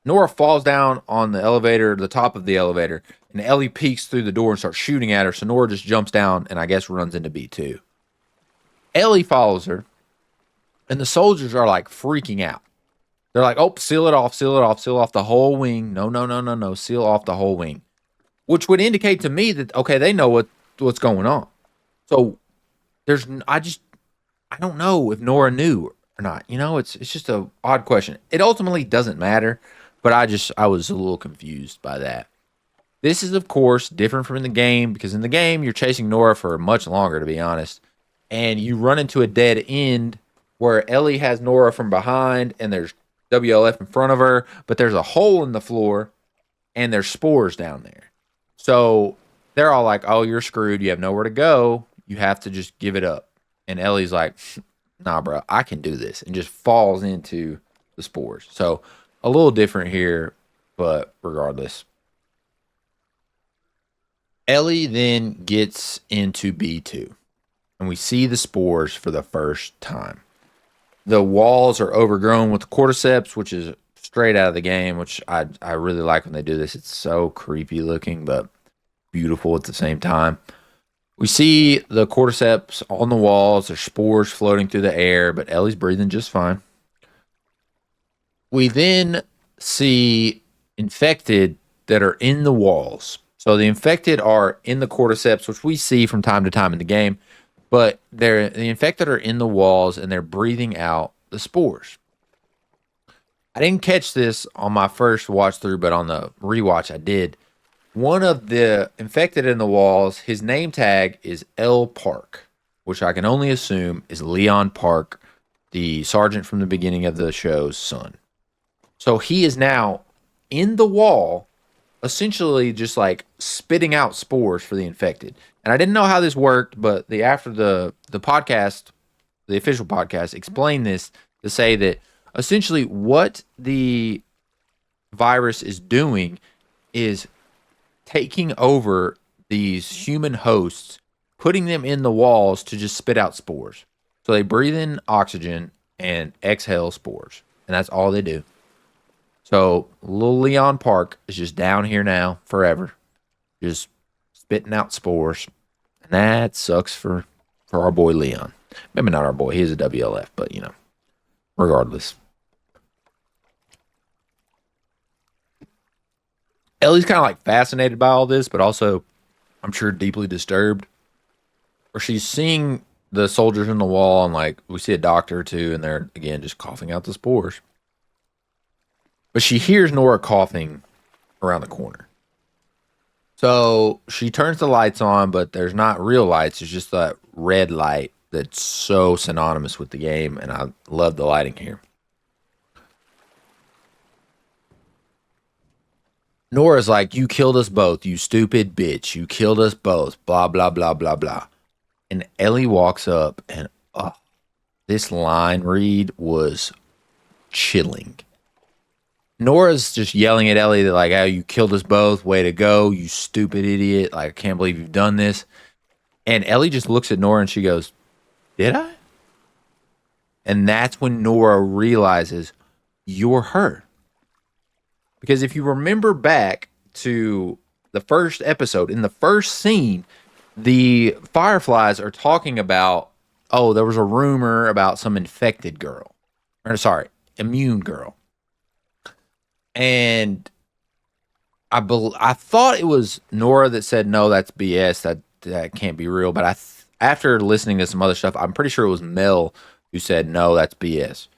Nora falls down on the elevator, the top of the elevator, and Ellie peeks through the door and starts shooting at her. So Nora just jumps down and I guess runs into B2. Ellie follows her, and the soldiers are like freaking out. They're like, oh, seal it off, seal it off, seal off the whole wing. No, no, no, no, no, seal off the whole wing. Which would indicate to me that, okay, they know what's going on. So I don't know if Nora knew or not. It's just a odd question. It ultimately doesn't matter, but I was a little confused by that. This is of course different from in the game because in the game you're chasing Nora for much longer, to be honest, and you run into a dead end where Ellie has Nora from behind and there's WLF in front of her, but there's a hole in the floor and there's spores down there. So they're all like, "Oh, you're screwed. You have nowhere to go. You have to just give it up." And Ellie's like, "Nah, bro, I can do this," and just falls into the spores. So a little different here, but regardless, Ellie then gets into B2, and we see the spores for the first time. The walls are overgrown with cordyceps, which is straight out of the game, which I really like when they do this. It's so creepy looking, but beautiful at the same time. We see the cordyceps on the walls. There's spores floating through the air, but Ellie's breathing just fine. We then see infected that are in the walls. So the infected are in the cordyceps, which we see from time to time in the game, but the infected are in the walls and they're breathing out the spores. I didn't catch this on my first watch through, but on the rewatch I did. One of the infected in the walls, his name tag is L Park, which I can only assume is Leon Park, the sergeant from the beginning of the show's son. So he is now in the wall, essentially just like spitting out spores for the infected. And I didn't know how this worked, but the podcast, the official podcast, explained this to say that essentially what the virus is doing is taking over these human hosts, putting them in the walls to just spit out spores. So they breathe in oxygen and exhale spores, and that's all they do. So little Leon Park is just down here now forever, just spitting out spores, and that sucks for our boy Leon. Maybe not our boy; he's a WLF, but regardless. Ellie's kind of like fascinated by all this, but also, I'm sure, deeply disturbed. Or she's seeing the soldiers in the wall, and like we see a doctor or two, and they're again just coughing out the spores. But she hears Nora coughing around the corner. So she turns the lights on, but there's not real lights. It's just that red light that's so synonymous with the game, and I love the lighting here. Nora's like, "You killed us both, you stupid bitch. You killed us both, blah, blah, blah, blah, blah." And Ellie walks up, and this line read was chilling. Nora's just yelling at Ellie that, like, "Oh, you killed us both. Way to go, you stupid idiot. Like, I can't believe you've done this." And Ellie just looks at Nora and she goes, "Did I?" And that's when Nora realizes, you're her. Because if you remember back to the first episode, in the first scene, the Fireflies are talking about, oh, there was a rumor about some infected girl. Or sorry, immune girl. And I thought it was Nora that said, "No, that's BS. that can't be real. But after listening to some other stuff, I'm pretty sure it was Mel who said, no, that's BS.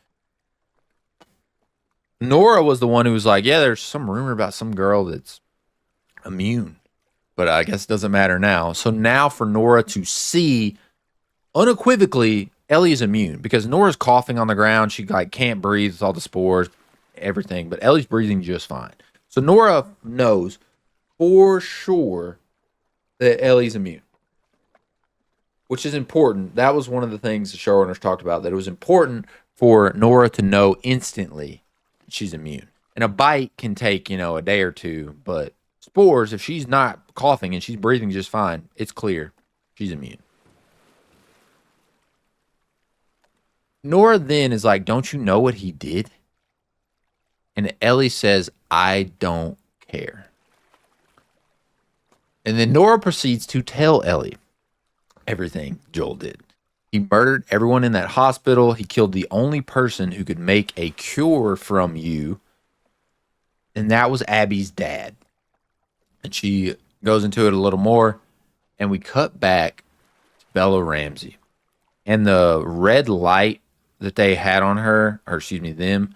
Nora was the one who was like, yeah, there's some rumor about some girl that's immune, but I guess it doesn't matter now. So now for Nora to see unequivocally Ellie is immune because Nora's coughing on the ground. She like can't breathe with all the spores, everything, but Ellie's breathing just fine. So Nora knows for sure that Ellie's immune, which is important. That was one of the things the showrunners talked about, that it was important for Nora to know instantly she's immune. And a bite can take, a day or two, but spores, if she's not coughing and she's breathing just fine, it's clear she's immune. Nora then is like, don't you know what he did? And Ellie says, I don't care. And then Nora proceeds to tell Ellie everything Joel did. He murdered everyone in that hospital. He killed the only person who could make a cure from you. And that was Abby's dad. And she goes into it a little more. And we cut back to Bella Ramsey. And the red light that they had on her, or excuse me, them,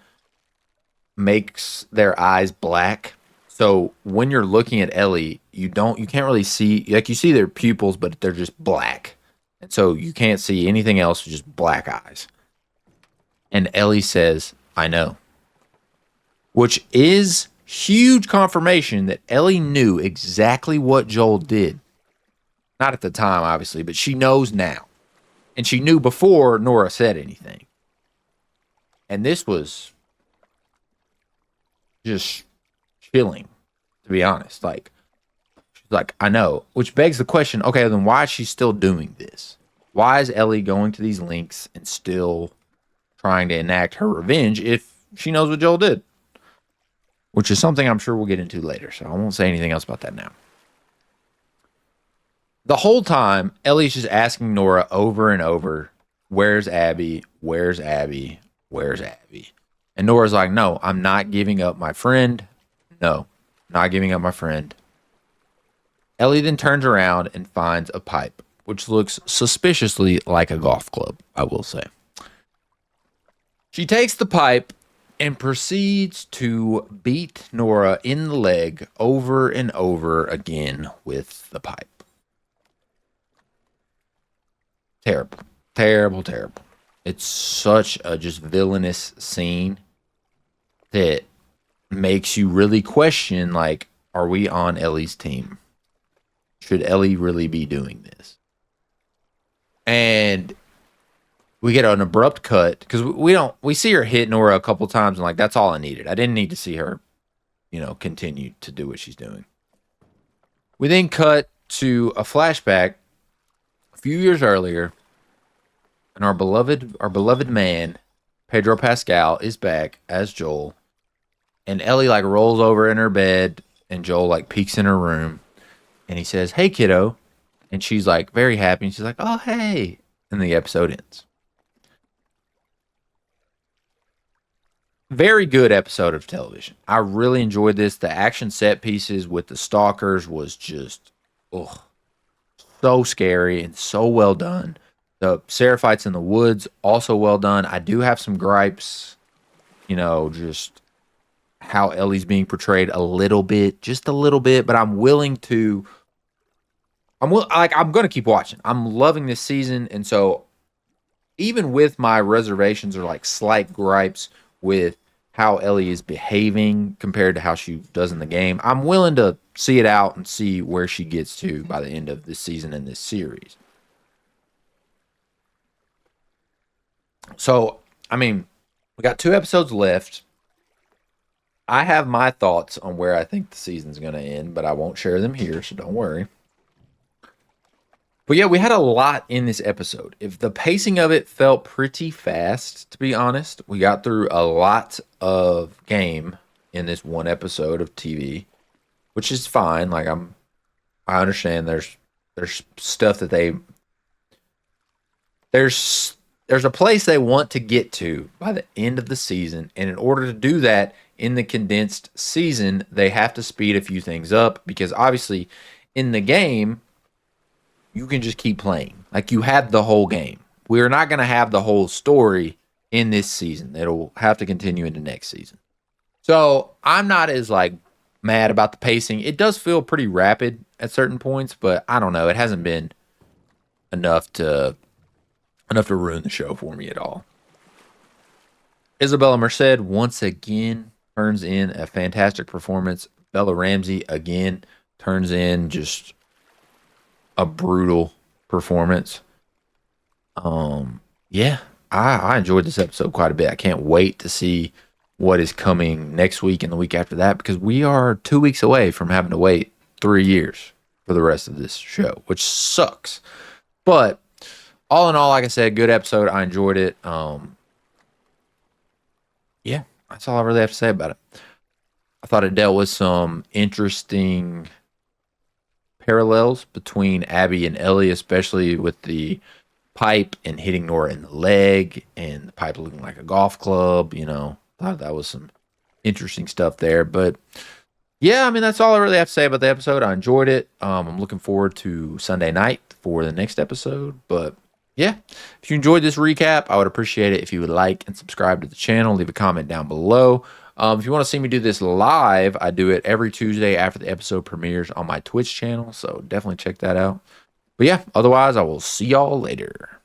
makes their eyes black. So when you're looking at Ellie, you can't really see, like you see their pupils, but they're just black. And so you can't see anything else, just black eyes. And Ellie says, I know. Which is huge confirmation that Ellie knew exactly what Joel did. Not at the time, obviously, but she knows now. And she knew before Nora said anything. And this was just chilling, to be honest. Like, she's like, I know. Which begs the question, okay, then why is she still doing this? Why is Ellie going to these lengths and still trying to enact her revenge if she knows what Joel did? Which is something I'm sure we'll get into later, so I won't say anything else about that now. The whole time, Ellie's just asking Nora over and over, where's Abby? Where's Abby? Where's Abby? And Nora's like, no, I'm not giving up my friend. No, not giving up my friend. Ellie then turns around and finds a pipe, which looks suspiciously like a golf club, I will say. She takes the pipe and proceeds to beat Nora in the leg over and over again with the pipe. Terrible, terrible, terrible. It's such a just villainous scene that makes you really question, like, are we on Ellie's team? Should Ellie really be doing this? And we get an abrupt cut because we see her hit Nora a couple times and like, that's all I needed. I didn't need to see her, continue to do what she's doing. We then cut to a flashback a few years earlier, and our beloved man, Pedro Pascal, is back as Joel. And Ellie like rolls over in her bed, and Joel like peeks in her room, and he says, "Hey, kiddo," and she's like very happy, and she's like, "Oh, hey," and the episode ends. Very good episode of television. I really enjoyed this. The action set pieces with the stalkers was just, so scary and so well done. The Sarah fights in the woods, also well done. I do have some gripes, just how Ellie's being portrayed just a little bit, but I'm going to keep watching. I'm loving this season, and so even with my reservations or like slight gripes with how Ellie is behaving compared to how she does in the game, I'm willing to see it out and see where she gets to by the end of this season and this series. So, we got 2 episodes left. I have my thoughts on where I think the season's going to end, but I won't share them here, so don't worry. But yeah, we had a lot in this episode. If the pacing of it felt pretty fast, to be honest, we got through a lot of game in this one episode of TV, which is fine. Like I understand there's stuff that there's a place they want to get to by the end of the season, and in order to do that in the condensed season, they have to speed a few things up because obviously in the game, you can just keep playing. Like, you had the whole game. We're not going to have the whole story in this season. It'll have to continue into next season. So I'm not as like mad about the pacing. It does feel pretty rapid at certain points, but I don't know. It hasn't been enough to ruin the show for me at all. Isabella Merced once again turns in a fantastic performance. Bella Ramsey again turns in just a brutal performance. Yeah, I enjoyed this episode quite a bit. I can't wait to see what is coming next week and the week after that, because we are 2 weeks away from having to wait 3 years for the rest of this show, which sucks. But all in all, like I said, good episode. I enjoyed it. Yeah, that's all I really have to say about it. I thought it dealt with some interesting parallels between Abby and Ellie, especially with the pipe and hitting Nora in the leg and the pipe looking like a golf club. Thought that was some interesting stuff there. But yeah, I mean, that's all I really have to say about the episode. I enjoyed it. I'm looking forward to Sunday night for the next episode. But yeah, if you enjoyed this recap, I would appreciate it if you would like and subscribe to the channel. Leave a comment down below. If you want to see me do this live, I do it every Tuesday after the episode premieres on my Twitch channel. So definitely check that out. But yeah, otherwise, I will see y'all later.